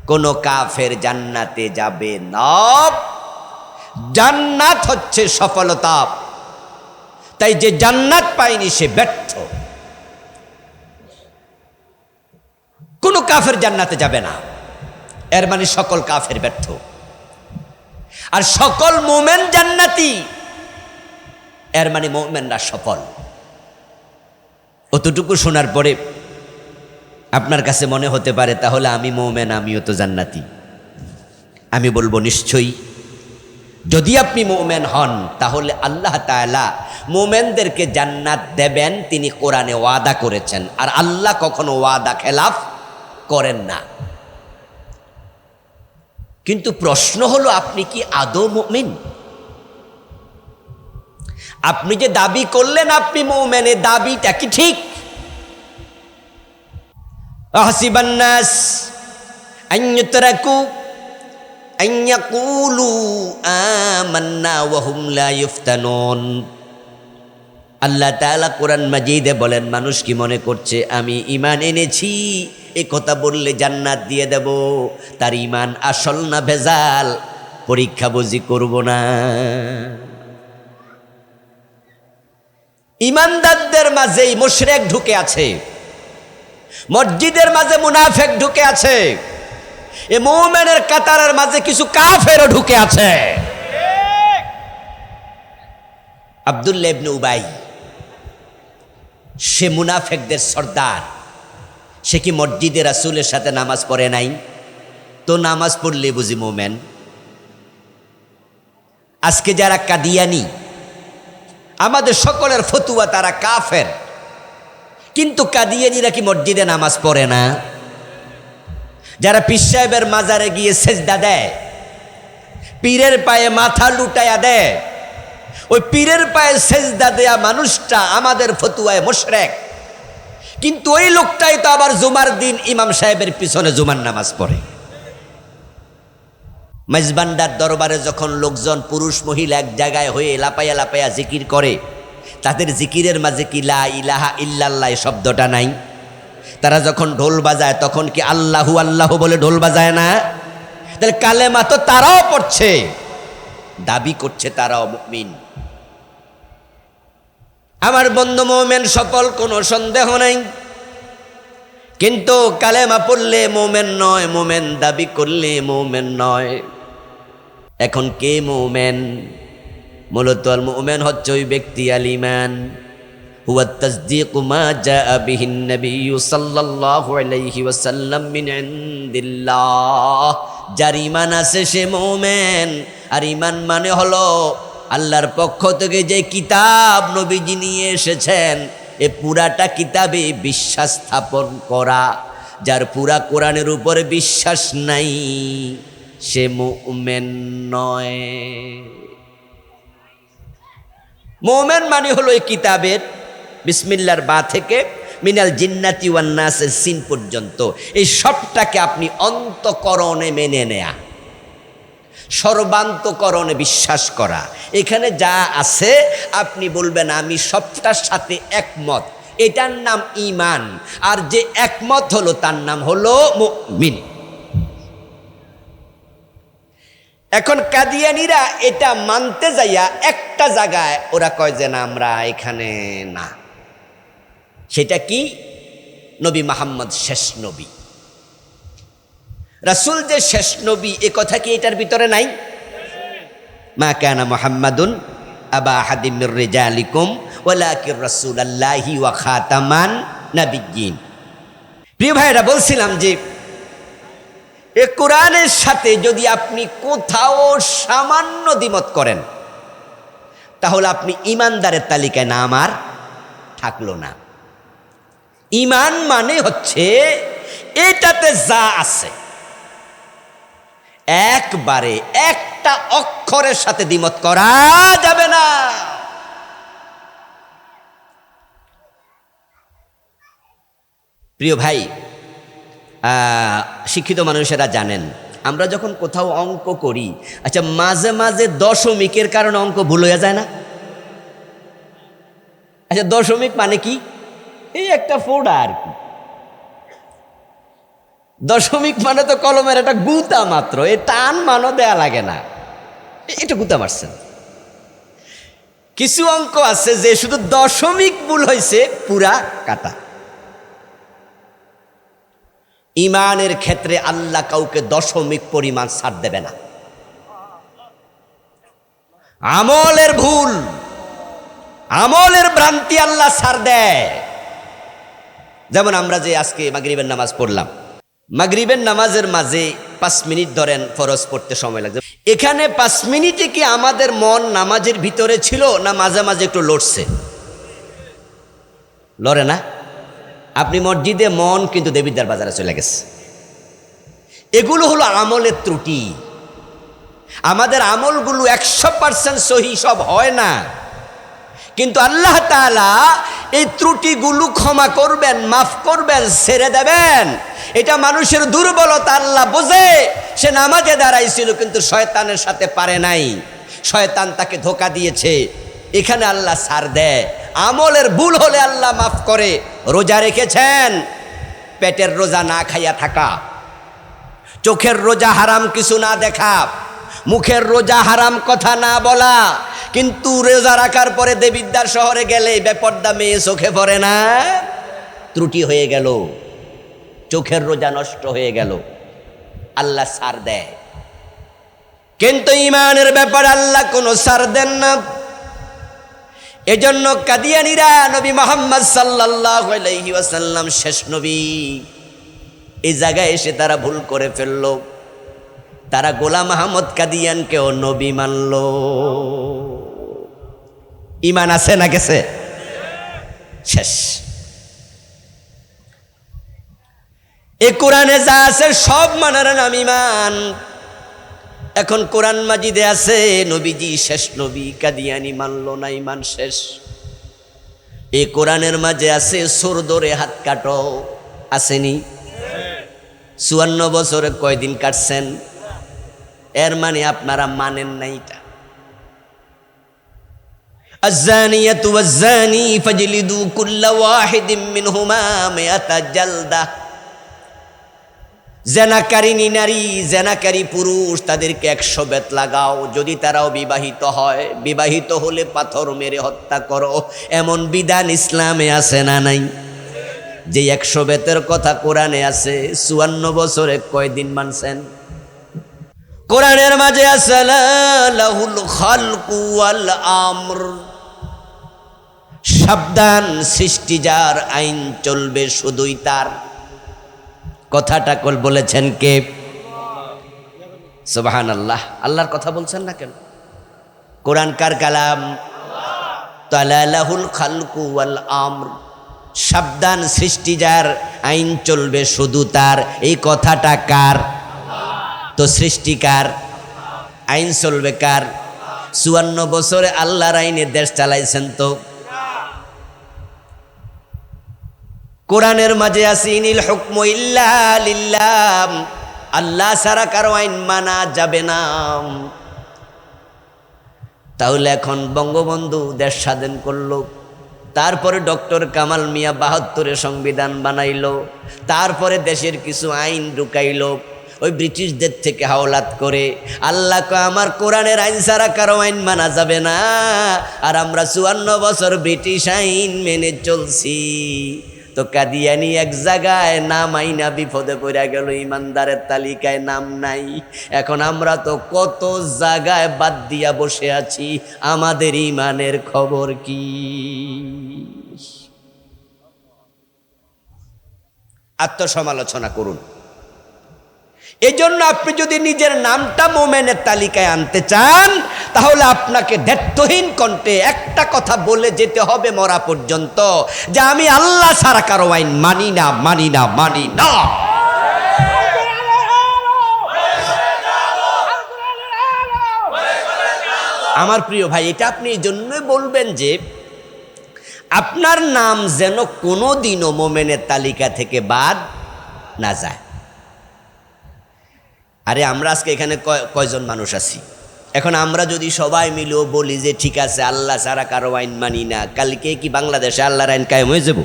কোন কাফের জান্নাতে যাবে না। জান্নাত হচ্ছে সফলতা, তাই যে জান্নাত পায়নি সে ব্যর্থ। কোন কাফের জান্নাতে যাবে না, এর মানে সকল কাফের ব্যর্থ। আর সকল মোমেন জান্নাতি, এর মানে মোমেনরা সফল। অতটুকু শোনার পরে আপনার কাছে মনে হতে পারে তাহলে আমি মোমেন, আমিও তো জান্নাতি। আমি বলবো নিশ্চয়ই। যদি আপনি মোমেন হন তাহলে আল্লাহ তাআলা মোমেনদেরকে জান্নাত দেবেন, তিনি কোরআনে ওয়াদা করেছেন। আর আল্লাহ কখনো ওয়াদা খেলাফ করেন না। কিন্তু প্রশ্ন হলো, আপনি কি আদৌ মুমিন? আপনি যে দাবি করলেন আপনি মুমিন, এ দাবিটা কি ঠিক? আহসিবান নাস আন ইউতরাকু আন ইয়াকুলু আমান্না ওয়া হুম লা ইফতানুন। আল্লাহ তাআলা কোরআন মাজিদে বলেন, মানুষ কি মনে করছে আমি ঈমান এনেছি, এ কথা বললে জান্নাত দিয়ে দেব? তার ঈমান আসল না ভেজাল? পরীক্ষা বুঝি করব না? ঈমানদারদের মাঝেই মুশরিক ঢুকে আছে, মসজিদের মাঝে মুনাফিক ঢুকে আছে, এ মুমিনের কাতারের মাঝে কিছু কাফেরও ঢুকে আছে। আব্দুল্লাহ ইবনে উবাই, সে মুনাফিকদের সর্দার। সে কি মসজিদে রাসূলের সাথে নামাজ পড়ে নাই? তো নামাজ পড়লে বুঝি মুমিন? আজকে যারা কাদিয়ানি, আমাদের সকলের ফতুয়া তারা কাফের, কিন্তু কাদিয়ানিরা কি মসজিদে নামাজ পড়ে না? যারা পীর সাহেবের মাজারে গিয়ে সেজদা দেয়, পীরের পায়ে মাথা লুটাইয়া দেয়, ওই পীরের পায়ে সেজদা দেয়া মানুষটা আমাদের ফতুয়ায় মুশরিক, কিন্তু ওই লোকটাই তো আবার জুমার দিন ইমাম সাহেবের পিছনে জুমার নামাজ পড়ে। মেজবান্ডার দরবারে যখন লোকজন পুরুষ মহিলা এক জায়গায় হয়ে লাপাইয়া লাপাইয়া জিকির করে, তাদের জিকিরের মাঝে কি লা ইলাহা ইল্লাল্লাহ শব্দটা নাই? তারা যখন ঢোল বাজায় তখন কি আল্লাহু আল্লাহু বলে ঢোল বাজায় না? তাহলে কালেমা তো তারাও পড়ছে, দাবি করছে তারাও মুমিন। আমার বন্ধু মুমিন সফল, কোনো সন্দেহ নাই, কিন্তু কালেমা পড়লে মুমিন নয়, মুমিন দাবি করলে মুমিন নয়। এখন কে মুমিন? মূলত আল মুমিন হচ্ছে ওই ব্যক্তি, আল ঈমান হুয়া তাসদীকু মা জাআ বিহিন নবী সাল্লাল্লাহু আলাইহি ওয়াসাল্লাম মিন ইনদিল্লাহ। যার ঈমান আছে সে মুমিন। আর ঈমান মানে হলো আল্লাহর পক্ষ থেকে যে কিতাব নবীজি নিয়ে এসেছেন, এ পুরাটা কিতাবে বিশ্বাস স্থাপন করা। যার পুরা কোরআনের উপরে বিশ্বাস নাই সে মুমিন নয়। মুমিন মানে হলো এই কিতাবের বিসমিল্লাহর বা থেকে মিনাল জিন্নাতি ওয়ান নাসের সিন পর্যন্ত এই সবটাকে আপনি অন্তঃকরণে মেনে নেয়া, সর্বান্তকরণে বিশ্বাস করা। এখানে যা আছে আপনি বলবেন আমি সবটার সাথে একমত, এটার নাম ঈমান। আর যে একমত হলো তার নাম হলো মুমিন। এখন কাদিয়ানীরা এটা মানতে যাইয়া একটা জায়গায় ওরা কয় যে না, আমরা এখানে না, সেটা কি? নবী মুহাম্মদ শেষ নবী। রাসূল যে শেষ নবী, এ কথা কি এটার ভিতরে নাই? মা কানা মুহাম্মাদুন আবা আহাদিম মির রিজালিকুম ওয়ালাকিন রাসূলুল্লাহি ওয়া খাতামান নাবিয়্যিন। প্রিয় ভাইরা, বলছিলাম যে এ কোরআনের সাথে যদি আপনি কোথাও সামান্য দ্বিমত করেন, তাহলে আপনি ইমানদারের তালিকায় নাম আর থাকলো না। ইমান মানে হচ্ছে এটাতে যা আছে একবারে একটা অক্ষরের সাথে দ্বিমত করা যাবে না। প্রিয় ভাই, শিক্ষিত মানুষেরা জানেন, আমরা যখন কোথাও অঙ্ক করি, আচ্ছা মাঝে মাঝে দশমিকের কারণে অঙ্ক ভুল হয়ে যায় না? আচ্ছা দশমিক মানে কি? এই একটা ফোড়া আর কি। দশমিক মানে তো কলমের একটা গুতা মাত্র, এ টান মানও দেয়া লাগে না, এটা গুতা মারছেন। কিছু অঙ্ক আছে যে শুধু দশমিক ভুল হয়েছে, পুরা কাটা। ইমানের ক্ষেত্রে আল্লাহ কাউকে দশমিক পরিমাণ ছাড় দেবে না। আমলের ভুল, আমলের ভ্রান্তি আল্লাহ ছাড় দেয়। যেমন আমরা যে আজকে মাগরিবের নামাজ পড়লাম, মাগরিবের নামাজের মাঝে 5 মিনিট ধরেন ফরজ পড়তে সময় লাগছে। এখানে 5 মিনিটে কি আমাদের মন নামাজের ভিতরে ছিল, না মাঝে মাঝে একটু লড়ছে? লড়ে না? আপনি মসজিদে মন, কিন্তু দেবিদ্বার বাজারে চলে গেছে। এগুলো হলো আমলের ত্রুটি। আমাদের আমলগুলো 100% সহি সব হয় না, কিন্তু আল্লাহ তাআলা এই ত্রুটিগুলো ক্ষমা করবেন, মাফ করবেন, ছেড়ে দেবেন। এটা মানুষের দুর্বলতা আল্লাহ বোঝে। সে নামাজে দাঁড়াইছিল কিন্তু শয়তানের সাথে পারে নাই, শয়তান তাকে ধোঁকা দিয়েছে। এখানে আল্লাহ ছাড় দেয়। আমলের ভুল হলে আল্লাহ মাফ করে। রোজা রেখেছেন, পেটের রোজা না খাইয়া থাকা, চোখের রোজা হারাম কিছু না দেখা, মুখের রোজা হারাম কথা না বলা, কিন্তু রোজা রাখার পরে দেবিদ্বার শহরে গেলে বেপর্দা মেয়ে চোখে পড়ে না, ত্রুটি হয়ে গেল, চোখের রোজা নষ্ট হয়ে গেল, আল্লাহ ছাড় দেয়। কিন্তু ইমানের ব্যাপারে আল্লাহ কোনো ছাড় দেন না। এজন্য কাদিয়ানীরা নবী মুহাম্মদ সাল্লাল্লাহু আলাইহি ওয়াসাল্লাম শেষ নবী, এই জায়গায় এসে তারা ভুল করে ফেলল। তারা গোলাম আহমদ কাদিয়ানকেও নবী মানল। ইমান আছে না গেছে? শেষ। এই কোরআনে যা আছে সব মানার নাম ইমান। এখন কোরআন মাজিদে আছে নবীজি শেষ নবী, কাদিয়ানি মানলো না, ইমান শেষ। এই কোরআনের মাঝে আছে সুর ধরে হাত কাটো, আসেনি? 54 বছরে কয়দিন কাটছেন? এর মানে আপনারা মানেন না এটা। আয-যানিয়াতু ওয়াজ-যানি ফাজলিদু কুল্লা ওয়াহিদিম মিনহুমা মিআতা জালদা। জেনাকারিনী নারী, জেনাকারী পুরুষ, তাদেরকে 100 বেত লাগাও। যদি তারাও বিবাহিত হয়, বিবাহিত হলে পাথর মেরে হত্যা করো। এমন বিধান ইসলামে আছে না নাই? যে 100 বেতের কথা কোরআনে আছে, 54 বছরে কয়দিন মানছেন? কোরআনের মাঝে আছে লাহুল খালকু ওয়াল আমর, সাবধান, সৃষ্টি যার, আইন চলবে শুধুই তার। কথাটা বলেছেন কে? সুবহানাল্লাহ। আল্লাহর কথা বলছেন না কেন? কোরআন কার কালাম? তাআলা লাহুল খালকু ওয়াল আমর, সাবধান, সৃষ্টি যার, আইন চলবে শুধু তার। এই কথাটা কার? তো সৃষ্টি কার, আইন চলবে কার? 54 বছরে আল্লাহর আইনে দেশ চালাইছেন তো। কোরআনের মাঝে আছে ইনিল হুকমু ইল্লা লিল্লাহ, আল্লাহ ছাড়া কারো আইন মানা যাবে না। তাহলে এখন বঙ্গবন্ধু দেশ স্বাধীন করলো, তারপরে ডক্টর কামাল মিয়া 72-এ সংবিধান বানাইলো, তারপরে দেশের কিছু আইন ঢুকাইলো। ওই ব্রিটিশদের থেকে হাওলাত করে। আল্লাহ কয় আমার কোরআনের আইন ছাড়া কারো আইন মানা যাবে না, আর আমরা 54 বছর ব্রিটিশ আইন মেনে চলছি। তো কাদিয়ানি এক জায়গায় নাম আইনা বিপদে পড়ে গেল, ইমানদারের তালিকায় নাম নাই। এখন আমরা তো কত জায়গায় বাদ দিয়া বসে আছি, আমাদের ইমানের খবর কি? আত্মসমালোচনা করুন। এই জন্য আপনি যদি নিজের নামটা মোমেনের তালিকায় আনতে চান, তাহলে আপনাকে দ্ব্যর্থহীন কণ্ঠে একটা কথা বলে যেতে হবে মরা পর্যন্ত, যে আমি আল্লাহ ছাড়া কারো আইন মানি না, মানি না, মানি না। আমার প্রিয় ভাই, এটা আপনি এই জন্যই বলবেন যে আপনার নাম যেন কোনোদিনও মোমেনের তালিকা থেকে বাদ না যায়। আরে আমরা আজকে এখানে কয়জন মানুষ আছি? এখন আমরা যদি সবাই মিলেও বলি যে ঠিক আছে আল্লাহ ছাড়া কারো আইন মানি না, কালকে কি বাংলাদেশে আল্লাহর আইন কায়েম হয়ে যাব?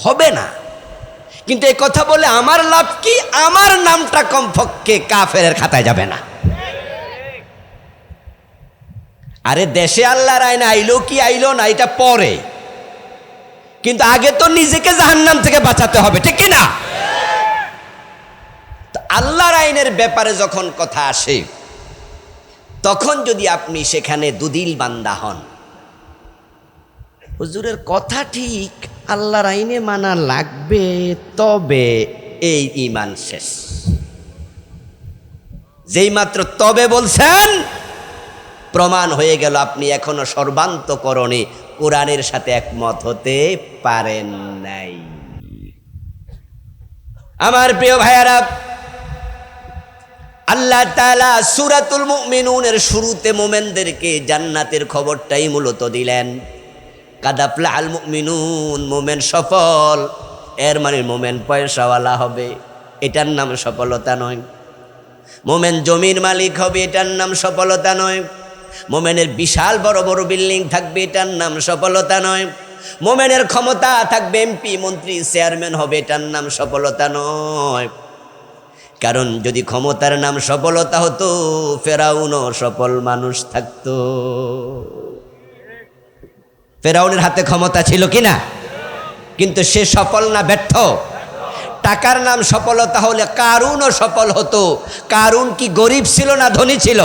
হবে না। কিন্তু এই কথা বলে আমার লাভ কি? আমার নামটা কমপক্ষে কাফেরের খাতায় যাবে না। আরে দেশে আল্লাহর আইন আইলো কি আইলো না এটা পরে, কিন্তু আগে তো নিজেকে জাহান্নাম থেকে বাঁচাতে হবে, ঠিক কি না? আল্লাহর আইনের ব্যাপারে যখন কথা আসে, তখন যদি আপনি সেখানে দুদিল বান্দা হন, হুজুরের কথা ঠিক, আল্লাহর আইনে মানা লাগবে, তবে এই ঈমান শেষ। যেই মাত্র তবে বলছেন, প্রমাণ হয়ে গেল আপনি এখনো সর্বান্তকরণে কোরআনের সাথে একমত হতে পারেন নাই। আমার প্রিয় ভাইয়ারা, আল্লাহ তাআলা সূরাতুল মুমিনুনের শুরুতে মোমেনদেরকে জান্নাতের খবরটাই মূলত দিলেন। কাদ আফলাহাল মুমিনুন, মোমেন সফল। এর মানে মোমেন পয়সাওয়ালা হবে, এটার নাম সফলতা নয়। মোমেন জমির মালিক হবে, এটার নাম সফলতা নয়। মোমেনের বিশাল বড় বড় বিল্ডিং থাকবে, এটার নাম সফলতা নয়। মোমেনের ক্ষমতা থাকবে, এমপি মন্ত্রী চেয়ারম্যান হবে, এটার নাম সফলতা নয়। কারণ যদি ক্ষমতার নাম সফলতা হতো, ফেরাউনও সফল মানুষ থাকতো। ফেরাউনের হাতে ক্ষমতা ছিল কিনা? কিন্তু সে সফল না ব্যর্থ? টাকার নাম সফলতা হলে কারুনও সফল হতো। কারুন কি গরিব ছিল না ধনী ছিল?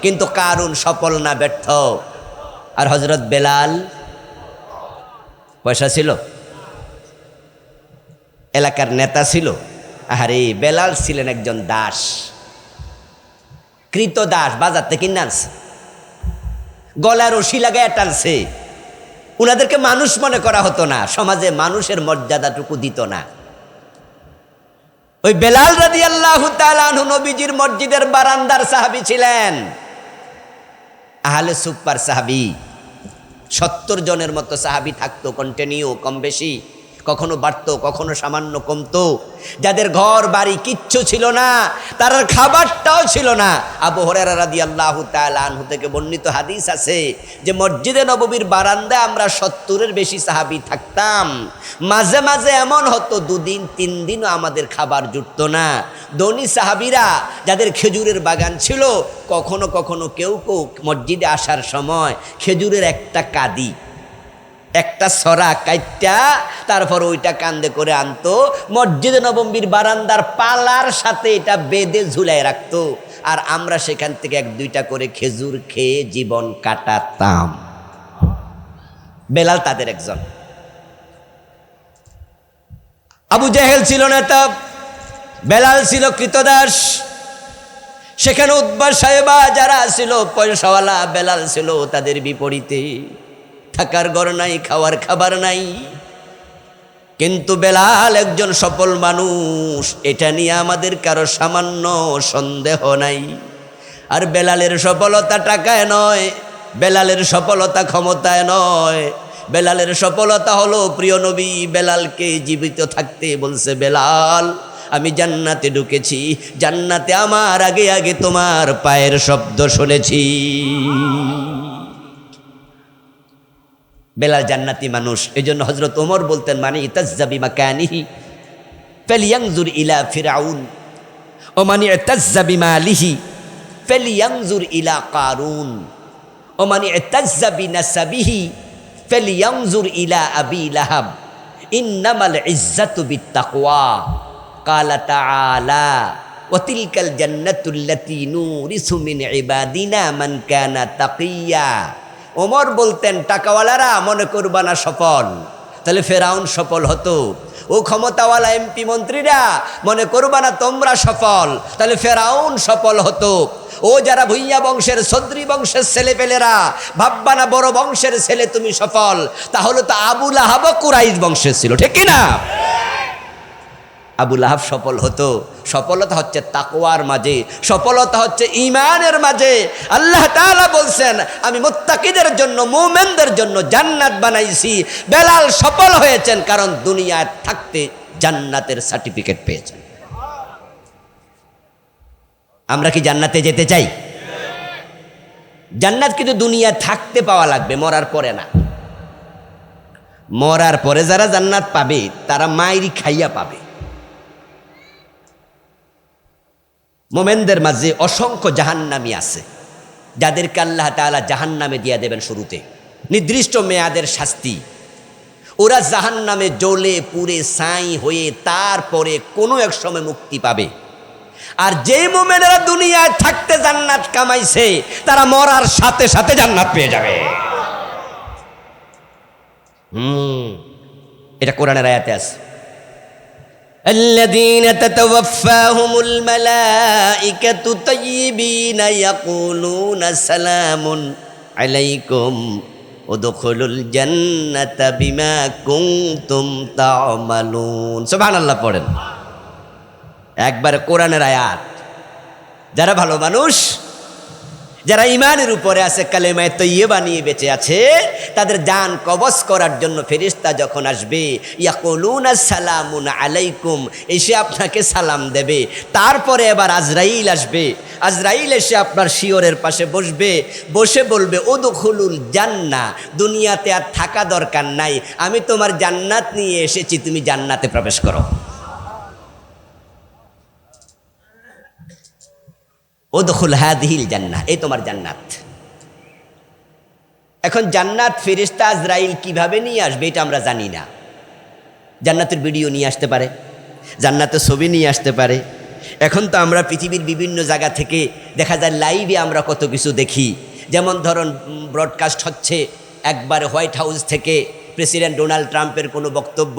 কিন্তু কারুন সফল না ব্যর্থ? আর হযরত বেলাল পয়সা ছিল, এলাকার নেতা ছিল। আরে বেলাল ছিলেন একজন দাস, কৃত দাস, বাজার থেকে কিনে আনছে, গলায় রশি লাগায় টানছে। উনাদেরকে মানুষ মনে করা হতো না, সমাজে মানুষের মর্যাদাটুকু দিত না। ওই বেলাল রাদিয়াল্লাহু তাআলা আনহু নবীজির মসজিদের বারান্দার সাহাবী ছিলেন, আহলে সুফার সাহাবী। 70 জনের মতো সাহাবী থাকতো, কন্টিনিউ, কম বেশি, কখনো বাড়তো কখনো সামান্য কমতো। যাদের ঘর বাড়ি কিচ্ছু ছিল না, তার খাবারটাও ছিল না। আবু হুরায়রা রাদিয়াল্লাহু তাআলা আনহু থেকে বর্ণিত হাদিস আছে যে মসজিদে নববীর বারান্দায় আমরা 70-এর বেশি সাহাবী থাকতাম। মাঝে মাঝে এমন হতো 2 দিন 3 দিনও আমাদের খাবার জুটতো না। ধনী সাহাবীরা যাদের খেজুরের বাগান ছিল, কখনো কখনো কেউ কেউ মসজিদে আসার সময় খেজুরের একটা কাদি, একটা সরা কাইটটা তারপর ওইটা কান্দে করে আনতো, মসজিদে নববীর বারান্দার পালার সাথে এটা বেঁধে ঝুলাই রাখতো, আর আমরা সেখান থেকে 1-2টা করে খেজুর খেয়ে জীবন কাটাতাম। বেলাল তাদের একজন। আবু জেহেল ছিল নেতা, বেলাল ছিল কৃতদাস। সেখানে উতবা সাহেবা যারা ছিল পয়সাওয়ালা, বেলাল ছিল তাদের বিপরীতে। থাকার ঘর নাই, খাওয়ার খাবার নাই, কিন্তু বেলাল একজন সফল মানুষ, এটা নিয়ে আমাদের কারো সামান্য সন্দেহ নাই। আর বেলালের সফলতা টাকায় নয়, বেলালের সফলতা ক্ষমতায় নয়, বেলালের সফলতা হলো প্রিয় নবী বেলালকে জীবিত থাকতে বলছে, বেলাল আমি জান্নাতে ঢুকেছি, জান্নাতে আমার আগে আগে তোমার পায়ের শব্দ শুনেছি। বেলাল জান্নাতি মানুষ। এই জন্য হযরত ওমর বলতেন, মানে ইতাজ্জাবি মাকানিহি ফালিয়ানজুর ইলা ফিরাউন। ওমান ইতাজ্জা বিমালিহি ফালিয়ানজুর ইলা কারুন ওমান ইতাজ্জা বিনাসাবিহি ফালিয়ানজুর ইলা আবি লাহাব ইন্নামাল ইজ্জাতু বিত্তাকওয়া ক্বালা তাআলা ওয়া তিলকাল জান্নাতুল্লাতী নুরিসু মিন ইবাদিনা মান কানা তাকিয়্যা। ওমর বলতেন, টাকাওয়ালারা মনে করবা না সফল, তাহলে ফেরাউন সফল হতো। ও ক্ষমতাওয়ালা এমপি মন্ত্রীরা মনে করবা না তোমরা সফল, তাহলে ফেরাউন সফল হতো। ও যারা ভুইয়া বংশের সদ্রি বংশের ছেলেপেলেরা ভাববা না বড় বংশের ছেলে তুমি সফল, তাহলে তো আবু লাহাব কুরাইশ বংশের ছিল, ঠিক কিনা? আবু লাহাব সফল হতো। সফলতা হচ্ছে তাকওয়ার মাঝে, সফলতা হচ্ছে ঈমানের মাঝে। আল্লাহ তাআলা বলছেন, আমি মুত্তাকিদের জন্য, মুমিনদের জন্য জান্নাত বানাইছি। বেলাল সফল হয়েছেন কারণ দুনিয়ায় থাকতে জান্নাতের সার্টিফিকেট পেয়েছেন। আমরা কি জান্নাতে যেতে চাই? জান্নাত কিন্তু দুনিয়ায় থাকতে পাওয়া লাগবে, মরার পরে না। মরার পরে যারা জান্নাত পাবে তারা মাইরি খাইয়া পাবে। মোমেনদের মাঝে অসংখ্য জাহান্নামী আছে, যাদেরকে আল্লাহ তাআলা জাহান্নামে দিয়ে দেবেন শুরুতে নির্দিষ্ট মেয়াদের শাস্তি। ওরা জাহান্নামে জ্বলে পুড়ে ছাই হয়ে তারপরে কোনো এক সময় মুক্তি পাবে। আর যে মোমেনেরা দুনিয়ায় থাকতে জান্নাত কামাইছে তারা মরার সাথে সাথে জান্নাত পেয়ে যাবে। এটা কোরআনের আয়াতে আছে, الذين تتوفاهم الملائكة طيبين يقولون سلام عليكم ادخلوا الجنة بما كنتم تعملون। সুবহানাল্লাহ পড়েন একবার কোরআনের আয়াত। যারা ভালো মানুষ, যারা ঈমানের উপরে আছে, কালেমায়ে তয়্যিবা নিয়ে বেঁচে আছে, তাদের জান কবজ করার জন্য ফেরেশতা যখন আসবে, ইয়াকুলুনা সালামুন আলাইকুম, এসে আপনাকে সালাম দেবে। তারপরে এবার আজরাইল আসবে, আজরাইল এসে আপনার শিয়রের পাশে বসবে, বসে বলবে উদখুলুল জান্নাহ, দুনিয়াতে আর থাকা দরকার নাই, আমি তোমার জান্নাত নিয়ে এসেছি, তুমি জান্নাতে প্রবেশ করো। উদখুল হাদিহিল জান্নাহ, এই তোমার জান্নাত। এখন জান্নাত ফেরেশতা আজরাইল কিভাবে নিয়ে আসবে এটা আমরা জানি না। জান্নাতের ভিডিও নিয়ে আসতে পারে, জান্নাতের ছবি নিয়ে আসতে পারে। এখন তো আমরা পৃথিবীর বিভিন্ন জায়গা থেকে দেখা যায় লাইভে আমরা কত কিছু দেখি। যেমন ধরুন ব্রডকাস্ট হচ্ছে একবারে হোয়াইট হাউস থেকে প্রেসিডেন্ট ডোনাল্ড ট্রাম্পের কোনো বক্তব্য,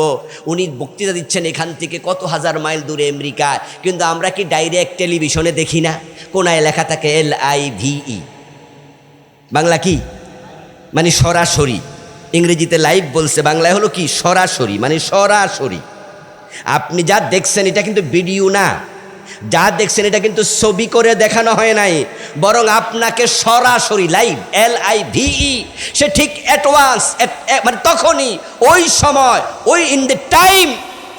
উনি বক্তৃতা দিচ্ছেন এখান থেকে কত হাজার মাইল দূরে আমেরিকা, কিন্তু আমরা কি ডাইরেক্ট টেলিভিশনে দেখি না? কোনায় লেখা থাকে LIVE, বাংলা কি মানে সরাসরি, ইংরেজিতে লাইভ বলছে, বাংলায় হলো কি সরাসরি, মানে সরাসরি। আপনি যা দেখছেন এটা কিন্তু ভিডিও না, যা দেখছেন এটা কিন্তু ছবি করে দেখানো হয় নাই, বরং আপনাকে সরাসরি লাইভ LIVE, সে ঠিক অ্যাডভান্স মানে তখনই ওই সময় ওই ইন দ্য টাইম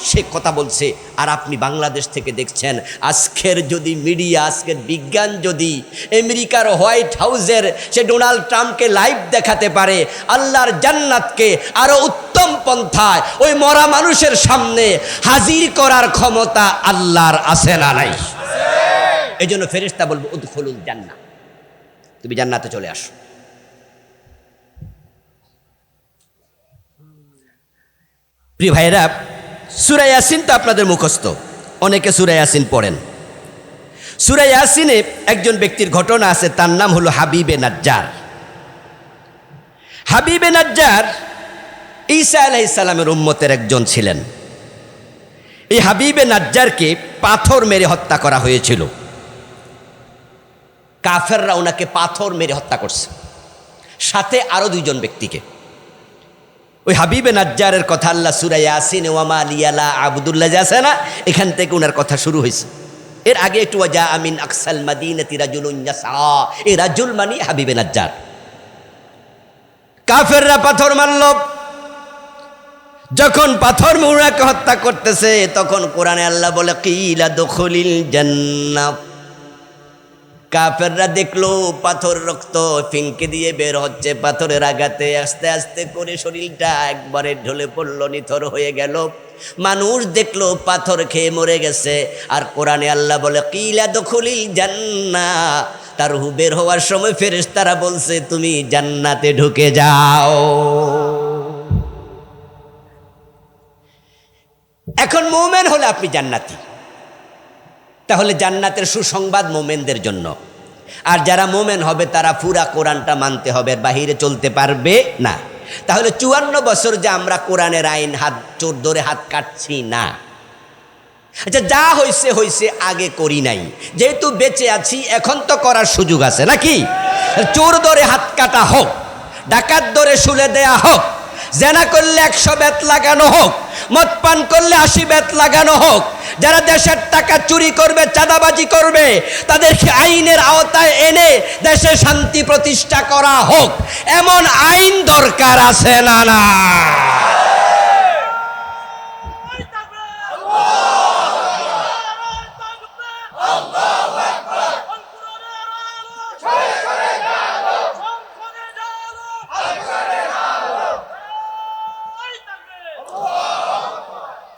সে কথা বলছে। আর আপনি বাংলাদেশ থেকে দেখছেন। আজকের যদি মিডিয়া, আজকের বিজ্ঞান যদি আমেরিকার হোয়াইট হাউসের সে ডোনাল্ড ট্রাম্পকে লাইভ দেখাতে পারে, আল্লাহর জান্নাতকে আরো উত্তম পন্থায় ওই মরা মানুষের সামনে হাজির করার ক্ষমতা আল্লাহর আছে না নাই? এই জন্য ফেরেশতা বলবো উদখুলুল জান্নাহ, তুমি জান্নাতে চলে আসো। প্রিয় ভাইরা, সূরা ইয়াসিন তো আপনাদের মুখস্থ, অনেকে সূরা ইয়াসিন পড়েন। সূরা ইয়াসিনে একজন ব্যক্তির ঘটনা আছে, তার নাম হলো হাবিবে নাজ্জার। হাবিবে নাজ্জার ঈসা আলাইহিস সালামের উম্মতের একজন ছিলেন। এই হাবিবে নাজ্জারকে পাথর মেরে হত্যা করা হয়েছিল। কাফেররা ওনাকে পাথর মেরে হত্যা করছে, সাথে আরো দুইজন ব্যক্তিকে। ওই হাবিবে নাজ্জারের কথা আল্লাহ সূরা ইয়াসিন ওয়ামা লিয়ালা আবদুল্লাহ আছে না, এখান থেকে ওনার কথা শুরু হয়েছে। এর আগে একটু ওয়াজা আমিন আকসাল মাদিনাতি রাজুলুন ইয়াসা, এই রাজুল মানে হাবিবে নাজ্জার। কাফেররা পাথর মারল, যখন পাথর মুরাকে হত্যা করতেছে তখন কোরআনে আল্লাহ বলে কিলা দুখুলিল জান্নাহ। কাফেররা দেখলো পাথর রক্ত ফিনকে দিয়ে বের হচ্ছে, পাথরের আঘাতে আস্তে আস্তে করে শরীরটা একবারে ঢলে পড়ল, নিথর হয়ে গেল। মানুষ দেখলো পাথর খেয়ে মরে গেছে। আর কোরআনে আল্লাহ বলে কিলা দুখুলিল জান্নাহ, তার রূহ বের হওয়ার সময় ফেরেশতারা বলছে তুমি জান্নাতে ঢুকে যাও। এখন মুমিন হলে আপনি জান্নাতি, তাহলে জান্নাতের সুসংবাদ মুমিনদের জন্য। আর যারা মুমিন হবে তারা পুরা কোরআনটা মানতে হবে, বাহিরে চলতে পারবে না। তাহলে 54 বছর যে আমরা কোরআনের আইন হাত চোর ধরে হাত কাটছি না, আচ্ছা যা হয়েছে হয়েছে, আগে করি নাই, যেহেতু বেঁচে আছি এখন তো করার সুযোগ আছে নাকি? চোর ধরে হাত কাটা হোক, ডাকাত ধরে শুলে দেয়া হোক, জেনা করলে 100 বেত লাগানো হোক, মদ পান করলে 80 বেত লাগানো হোক, যারা দেশের টাকা চুরি করবে, চাঁদাবাজি করবে, তাদেরকে আইনের আওতায় এনে দেশে শান্তি প্রতিষ্ঠা করা হোক, এমন আইন দরকার আছে না? না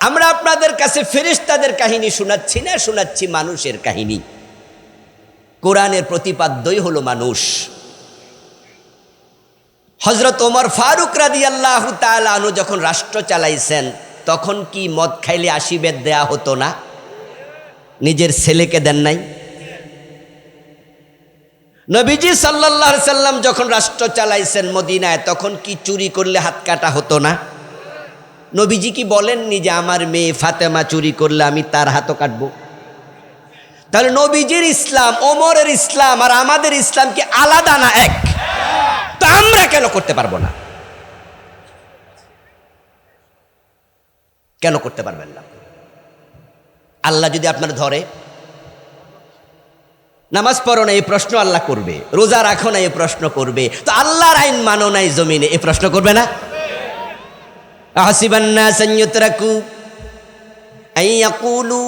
আমরা আপনাদের কাছে ফেরেশতাদের কাহিনী শোনাচ্ছি না, শোনাচ্ছি মানুষের কাহিনী। কোরআনের প্রতিপাদ্যই হলো মানুষ। হযরত ওমর ফারুক রাদিয়াল্লাহু তাআলা আনহু যখন রাষ্ট্র চালাইছেন, তখন কি মদ খাইলে 80 বেত দেয়া হতো না? নিজের ছেলেকে দেন নাই? নবীজি সাল্লাল্লাহু আলাইহি সাল্লাম যখন রাষ্ট্র চালাইছেন মদিনায়, তখন কি চুরি করলে হাত কাটা হতো না? নবীজি কি বলেননি যে আমার মেয়ে ফাতেমা চুরি করলে আমি তার হাতও কাটবো? তাহলে নবীজির ইসলাম, ওমরের ইসলাম আর আমাদের ইসলাম কি আলাদা না এক? তো আমরা কেন করতে পারবো না? কেন করতে পারবেন না? আল্লাহ যদি আপনার ধরে, নামাজ পড়ো না এই প্রশ্ন আল্লাহ করবে, রোজা রাখো না এই প্রশ্ন করবে, তো আল্লাহর আইন মানো নাই জমিনে এই প্রশ্ন করবে না? আহসিবান নাস আন ইউতরাকু আন ইয়াকুলু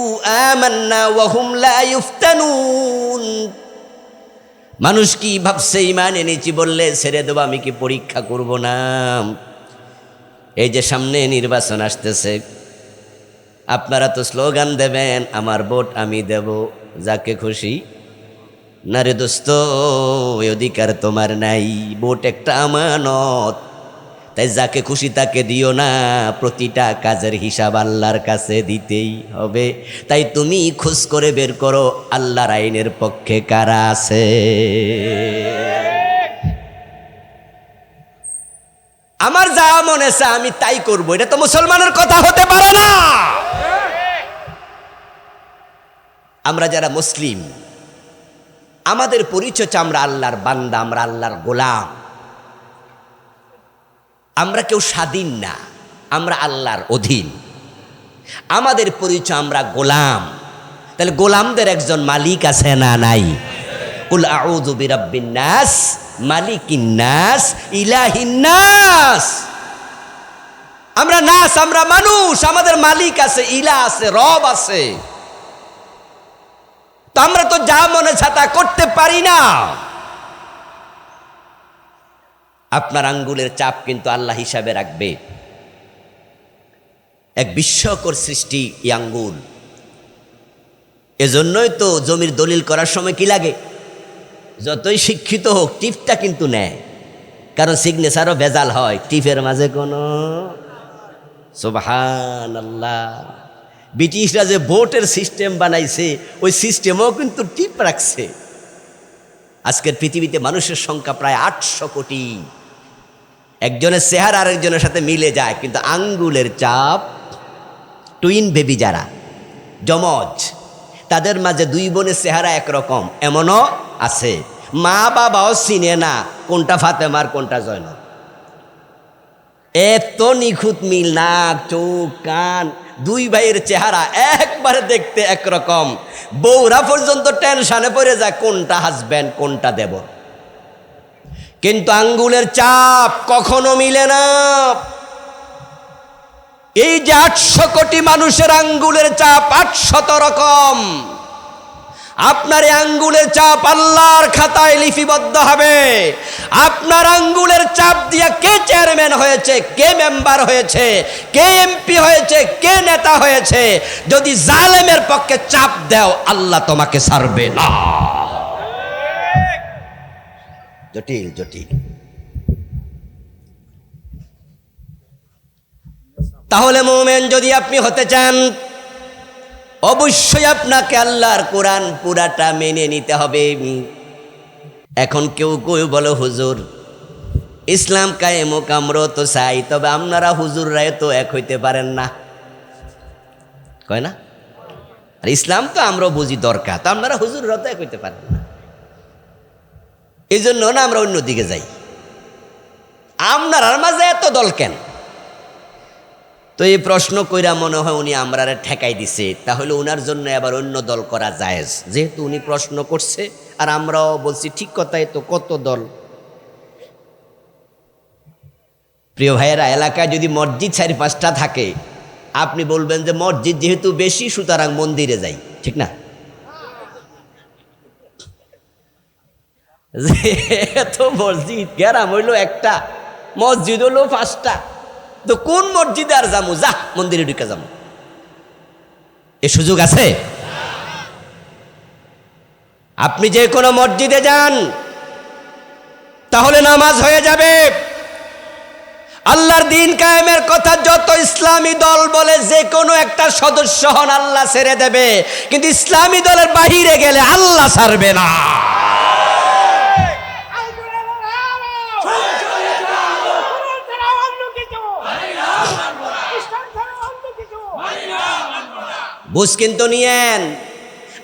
আমান্না ওয়া হুম লা ইফতানুন। মানুষ কি ভাবছে ঈমান এনেছি বললে ছেড়ে দেব, আমি কি পরীক্ষা করব না? এই যে সামনে নির্বাচন আসতেছে, আপনারা তো স্লোগান দেবেন আমার ভোট আমি দেব যাকে খুশি। না রে দোস্ত, ওই অধিকার তোমার নাই, ভোট একটা আমানত, তাই যাকে খুশি তাকে দিও না, প্রতিটা কাজের হিসাব আল্লাহর কাছে দিতেই হবে। তাই তুমি খোঁজ করে বের করো আল্লাহর আইনের পক্ষে কারা আছে। আমার যা মনে আছে আমি তাই করব, এটা তো মুসলমানের কথা হতে পারে না। আমরা যারা মুসলিম, আমাদের পরিচয় আমরা আল্লাহর বান্দা, আমরা আল্লাহর গোলাম। আমরা কেউ স্বাধীন না, আমরা আল্লাহর অধীন। আমাদের পরিচয় আমরা গোলাম। তাহলে গোলামদের একজন মালিক আছে না নাই? কুল আউযু বিরাব্বিন নাস, মালিকিন নাস, ইলাহিন নাস। আমরা নাস, আমরা মানুষ, আমাদের মালিক আছে, ইলাহ আছে, রব আছে। তো আমরা তো যা মনে ছাতা করতে পারি না। আপনার আঙ্গুলের চাপ কিন্তু আল্লাহ হিসাবে রাখবে। এক বিস্ময়কর সৃষ্টি এই আঙ্গুল। এজন্যই তো জমির দলিল করার সময় কি লাগে, যতই শিক্ষিত হোক টিপটা কিন্তু নেয়, কারণ সিগনেচারও ভেজাল হয়, টিপের মাঝে কোনো। সুবহানাল্লাহ। ব্রিটিশরা যে ভোটের সিস্টেম বানাইছে, ওই সিস্টেমও কিন্তু টিপ রাখছে। আজকের পৃথিবীতে মানুষের সংখ্যা প্রায় 800 কোটি। একজনের চেহারা আরেকজনের সাথে মিলে যায়, কিন্তু আঙ্গুলের চাপ, টুইন বেবি যারা যমজ, তাদের মাঝে দুই বোনের চেহারা একরকম, এমনও আছে। মা বাবাও চিনে না কোনটা ফাতেমার কোনটা জয়নব। এত নিখুঁত মিল, নাক, চোখ, কান, দুই ভাইয়ের চেহারা একবারে দেখতে একরকম। বউরা পর্যন্ত টেনশনে পড়ে যায় কোনটা হাজব্যান্ড কোনটা দেবর। কিন্তু আঙ্গুলের চাপ কখনো মিলে না। এই যে 800 কোটি মানুষের আঙ্গুলের চাপ 800 রকম। আপনার এই আঙ্গুলের চাপ আল্লাহর খাতায় লিপিবদ্ধ হবে। আপনার আঙ্গুলের চাপ দিয়ে কে চেয়ারম্যান হয়েছে, কে মেম্বার হয়েছে, কে এমপি হয়েছে, কে নেতা হয়েছে, যদি জালেমের পক্ষে চাপ দাও আল্লাহ তোমাকে ছাড়বে না। জটিল জটিল। তাহলে মুমিন যদি আপনি হতে চান, অবশ্যই আপনাকে আল্লাহর কোরআন পুরাটা মেনে নিতে হবে। এখন কেউ কেউ বলো হুজুর ইসলাম কায়েম হোক, আমরা তো চাই, তবে আপনারা হুজুররাই তো এক হইতে পারেন না, কয় না? আর ইসলাম তো আমরা বুঝি দরকার, তো আপনারা হুজুররা তো এক হইতে পারেন না, এই জন্য না আমরা অন্যদিকে যাই। আপনার মাঝে এত দল কেন? তো এই প্রশ্ন কইরা মনে হয় উনি আমরারে ঠেকাই দিছে, তাহলে ওনার জন্য আবার অন্য দল করা জায়েজ, যেহেতু উনি প্রশ্ন করছে আর আমরাও বলছি ঠিক কথাই, তো কত দল। প্রিয় ভাইয়েরা, এলাকায় যদি মসজিদ 4-5টা থাকে, আপনি বলবেন যে মসজিদ যেহেতু বেশি সুতরাং মন্দিরে যাই, ঠিক না? তো মসজিদ গ্রাম হইলো একটা, মসজিদ হলো 5টা, তো কোন মসজিদে আর যাবো, যা মন্দিরে ঢুকে যাবো, এ সুযোগ আছে? আপনি যে কোনো মসজিদে যান তাহলে নামাজ হয়ে যাবে। আল্লাহর দিন কায়েমের কথা যত ইসলামী দল বলে যে কোনো একটা সদস্য হন আল্লাহ ছেড়ে দেবে, কিন্তু ইসলামী দলের বাহিরে গেলে আল্লাহ ছাড়বে না। বুঝ কিন্তু নিয়েন।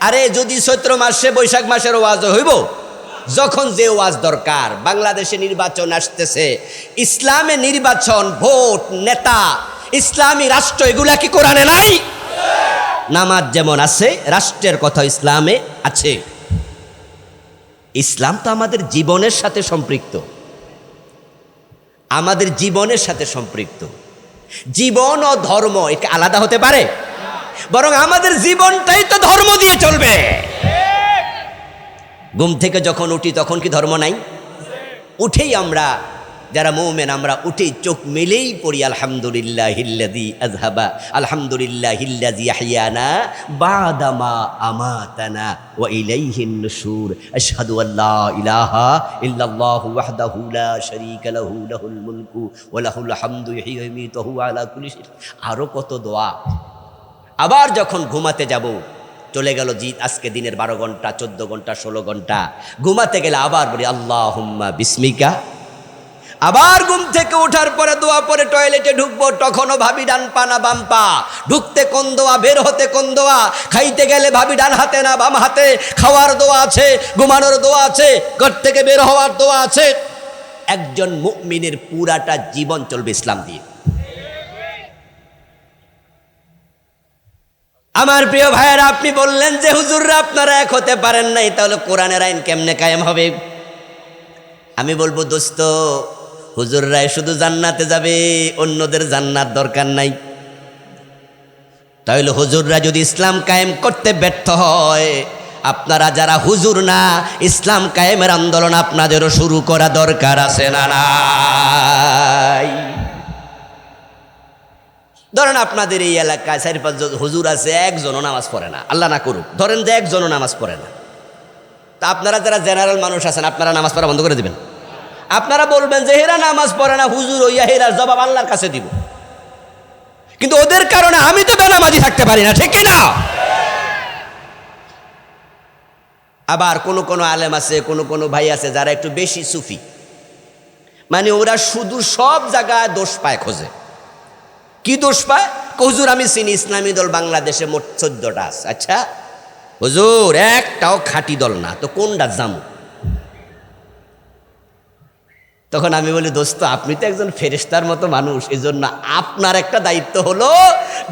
আরে যদি চৈত্র মাসে বৈশাখ মাসের ওয়াজ হইব, যখন যে ওয়াজ দরকার, বাংলাদেশে নির্বাচন আসতেছে, ইসলামে নির্বাচন, ভোট, নেতা, ইসলামী রাষ্ট্র, এগুলা কি কোরআনে নাই? নামাজ যেমন আছে, রাষ্ট্রের কথা ইসলামে আছে। ইসলাম তো আমাদের জীবনের সাথে সম্পৃক্ত, আমাদের জীবনের সাথে সম্পৃক্ত। জীবন ও ধর্ম এটা আলাদা হতে পারে? বরং আমাদের জীবনটাই তো ধর্ম দিয়ে চলবে। ঘুম থেকে যখন উঠি তখন কি ধর্ম নাই? উঠেই আমরা যারা মুমিন, আমরা উঠেই চোখ মেলেই পড়ি আলহামদুলিল্লাহিল্লাযী আযহাবা, আলহামদুলিল্লাহিল্লাযী আহইয়ানা বা'দা মা আমাতানা ওয়া ইলাইহিন নুশুর, আশহাদু আল্লা ইলাহা ইল্লাল্লাহু ওয়াহদাহু লা শারীকা লাহু লাহুল মুলকু ওয়া লাহুল হামদু ইহয়ি ওয়া ইউমীতু ওয়া হুয়া আলা কুল্লি শাইইন। আরো কত দোয়া। আবার যখন ঘুমাতে যাব, চলে গেল আজকে দিনের 12 ঘন্টা, 14 ঘন্টা, 16 ঘন্টা, ঘুমাতে গেলে আবার বলি আল্লাহুম্মা বিসমিকা। আবার ঘুম থেকে ওঠার পরে দোয়া পরে টয়লেটে ঢুকবো, তখনও ভাবি ডান পা না বাম পা, ঢুকতে কোন দোয়া, বের হতে কোন দোয়া, খাইতে গেলে ভাবি ডান হাতে না বাম হাতে, খাওয়ার দোয়া আছে, ঘুমানোর দোয়া আছে, ঘর থেকে বের হওয়ার দোয়া আছে। একজন মুমিনের পুরাটা জীবন চলবে ইসলাম দিয়ে। আমার প্রিয় ভাইয়েরা, আপনি বললেন যে হুজুররা আপনারা এক হতে পারেন নাই, তাহলে কোরআনের আইন কেমনে কায়েম হবে? আমি বলবো দোস্ত, হুজুররাই শুধু জান্নাতে যাবে, অন্যদের জান্নাত দরকার নাই। তাহলে হুজুররা যদি ইসলাম কায়েম করতে ব্যর্থ হয়, আপনারা যারা হুজুর না, ইসলাম কায়েমের আন্দোলন আপনাদেরও শুরু করা দরকার আছে না নাই? ধরেন আপনাদের এই এলাকায় 4-5 জন হুজুর আছে, একজনও নামাজ পড়ে না, আল্লাহ না করুক, ধরেন যে একজনও নামাজ পড়ে না, তা আপনারা যারা জেনারেল মানুষ আছেন, আপনারা নামাজ পড়া বন্ধ করে দিবেন? আপনারা বলবেন যে হেরা নামাজ পড়ে না, হুজুর হইয়া হেরার জবাব আল্লাহর কাছে দিব, কিন্তু ওদের কারণে আমি তো বেনামাজি থাকতে পারি না, ঠিক কিনা? আবার কোন আলেম আছে, কোন ভাই আছে যারা একটু বেশি সুফি, মানে ওরা শুধু সব জায়গায় দোষ পায়, খোঁজে। কি দোষ পায়? হুজুর আমি চিনি ইসলামী দল বাংলাদেশে মোট 14টা আছে। আচ্ছা হুজুর, একটাও খাঁটি দল না, তো কোনটা জামু? তখন আমি বলি দোস্ত, আপনি তো একজন ফেরেশতার মতো মানুষ, এই জন্য আপনার একটা দায়িত্ব হলো,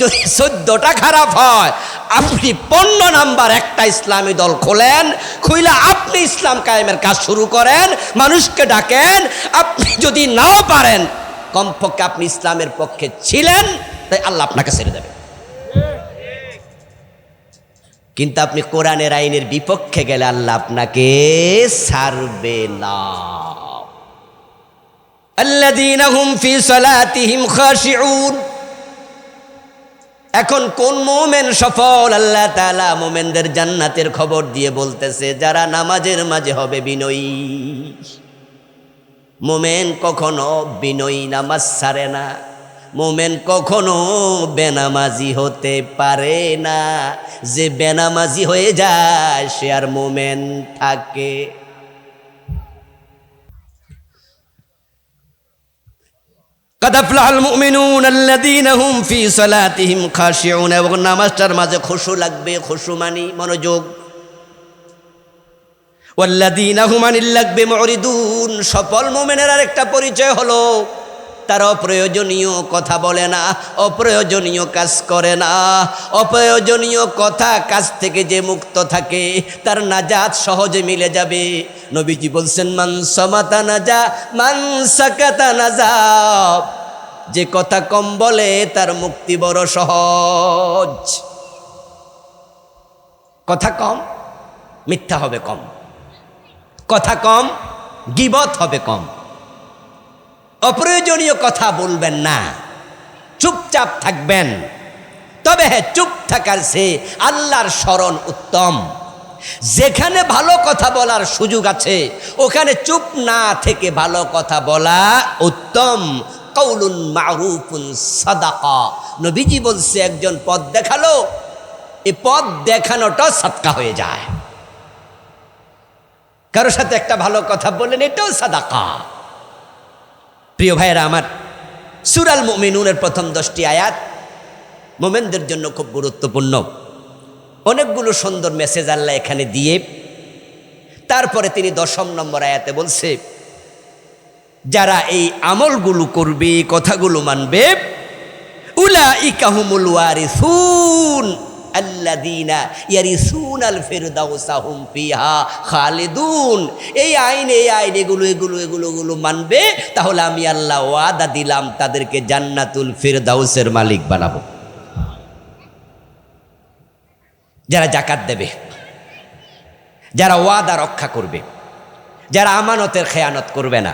যদি 14টা খারাপ হয়, আপনি 15 নাম্বার একটা ইসলামী দল খোলেন, খুইলে আপনি ইসলাম কায়েমের কাজ শুরু করেন, মানুষকে ডাকেন। আপনি যদি নাও পারেন, কমপক্ষে আপনি ইসলামের পক্ষে ছিলেন, তাই আল্লাহ আপনাকে ছেড়ে দেবে। কিন্তু আপনি কোরআনের আইনের বিপক্ষে গেলে আল্লাহ আপনাকে ছাড়বে না। আল্লাযীনা হুম ফি সালাতিহিম খাশিউন। এখন কোন মুমিন সফল? আল্লাহ তাআলা মুমিনদের জান্নাতের খবর দিয়ে বলতেছে, যারা নামাজের মাঝে হবে বিনয়ী। মুমিন কখনো বিনয়ী নামাজ ছাড়ে না, মুমিন কখনো বেনামাজি হতে পারে না। যে বেনামাজি হয়ে যায় সে আর মুমিন থাকে। কাদ আফলাহাল মুমিনুন আল্লাযীনা হুম ফি সালাতিহিম খাশিউন। এবং নামাজটার মাঝে খুশু লাগবে, খুশু মানি মনোযোগ। ওয়াল্লাযীনা হুম আনিল লাগবি মুরিদুন। সফল মুমিনের আরেকটা পরিচয় হলো তারা অপ্রয়োজনীয় কথা বলে না, অপ্রয়োজনীয় কাজ করে না। অপ্রয়োজনীয় কথা কাজ থেকে যে মুক্ত থাকে তার নাজাত সহজে মিলে যাবে। নবীজি বলছেন, মান সামাতা নাজা মান সাকাতা নাজা। যে কথা কম বলে তার মুক্তি বড় সহজ। কথা কম, মিথ্যা হবে কম। কথা কম, গীবত হবে কম। অপ্রয়োজনীয় কথা বলবেন না, চুপচাপ থাকবেন। তবে হ্যাঁ, চুপ থাকার চেয়ে আল্লাহর স্মরণ উত্তম। যেখানে ভালো কথা বলার সুযোগ আছে ওখানে চুপ না থেকে ভালো কথা বলা উত্তম। কাউলুন মারুফুন সাদাকা। নবীজি বলছে, একজন পথ দেখালো, এই পথ দেখানোটা সাদকা হয়ে যায়। কারো সাথে একটা ভালো কথা বললেন, এটাও সাদাকা। প্রিয় ভাইয়েরা আমার, সূরা আল মুমিনুনের প্রথম 10টি আয়াত মুমিনদের জন্য খুব গুরুত্বপূর্ণ। অনেকগুলো সুন্দর মেসেজ আল্লাহ এখানে দিয়ে তারপরে তিনি 10 নম্বর আয়াতে বলছে, যারা এই আমলগুলো করবে, কথাগুলো মানবে, উলাইকা হুমুল ওয়ারিসুন আল্লাযীনা ইয়ারিসুনাল ফিরদাউসা হুম ফিহা খালিদুন। এই আইন এগুলো মানবে, তাহলে আমি আল্লাহ ওয়াদা দিলাম তাদেরকে জান্নাতুল ফিরদাউসের মালিক বানাবো। যারা যাকাত দেবে, যারা ওয়াদা রক্ষা করবে, যারা আমানতের খেয়ানত করবে না,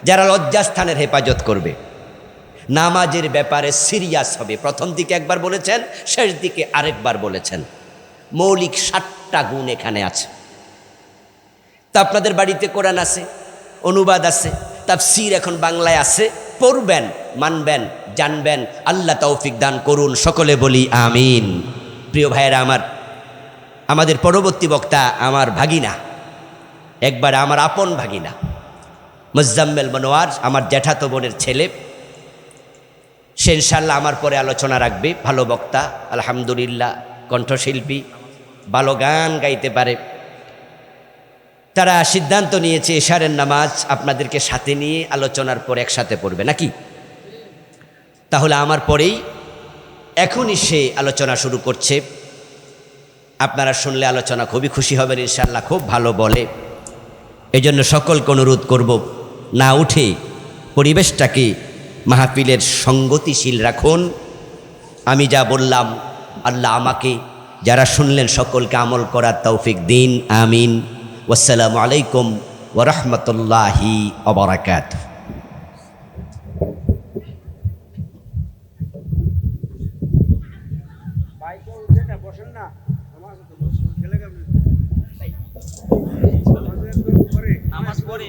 যারা লজ্জাস্থানের হেফাজত করবে, নামাজের ব্যাপারে সিরিয়াস হবে। প্রথম দিকে একবার বলেছেন, শেষ দিকে আরেকবার বলেছেন। মৌলিক 7টা গুণ এখানে আছে। তা আপনাদের বাড়িতে কোরআন আছে, অনুবাদ আছে, তাফসীর এখন বাংলায় আছে। পড়বেন, মানবেন, জানবেন। আল্লাহ তৌফিক দান করুন। সকলে বলি আমিন। প্রিয় ভাইয়েরা আমার, আমাদের পরবর্তী বক্তা আমার ভাগিনা, একবার আমার আপন ভাগিনা মুজাম্মেল মনোয়ার, আমার জ্যাঠাতো বোনের ছেলে। সে ইনশাআল্লাহ আমার পরে আলোচনা রাখবে। ভালো বক্তা, আলহামদুলিল্লাহ, কণ্ঠশিল্পী, ভালো গান গাইতে পারে। তারা সিদ্ধান্ত নিয়েছে এশারের নামাজ আপনাদেরকে সাথে নিয়ে আলোচনার পর একসাথে পড়বে, নাকি? তাহলে আমার পরেই এখনই সে আলোচনা শুরু করছে। আপনারা শুনলে আলোচনা খুবই খুশি হবেন ইনশাআল্লাহ। খুব ভালো বলে। এই জন্য সকলকে অনুরোধ করব, না উঠে পরিবেশটাকে মাহফিলের সঙ্গতিশীল রাখুন। আমি যা বললাম আল্লাহ আমাকে, যারা শুনলেন সকলকে আমল করার তৌফিক দিন। আমিন। ওয়াসসালামু আলাইকুম ওয়া রাহমাতুল্লাহি ওয়া বারাকাতুহু। বসেন না, নামাজ পড়ে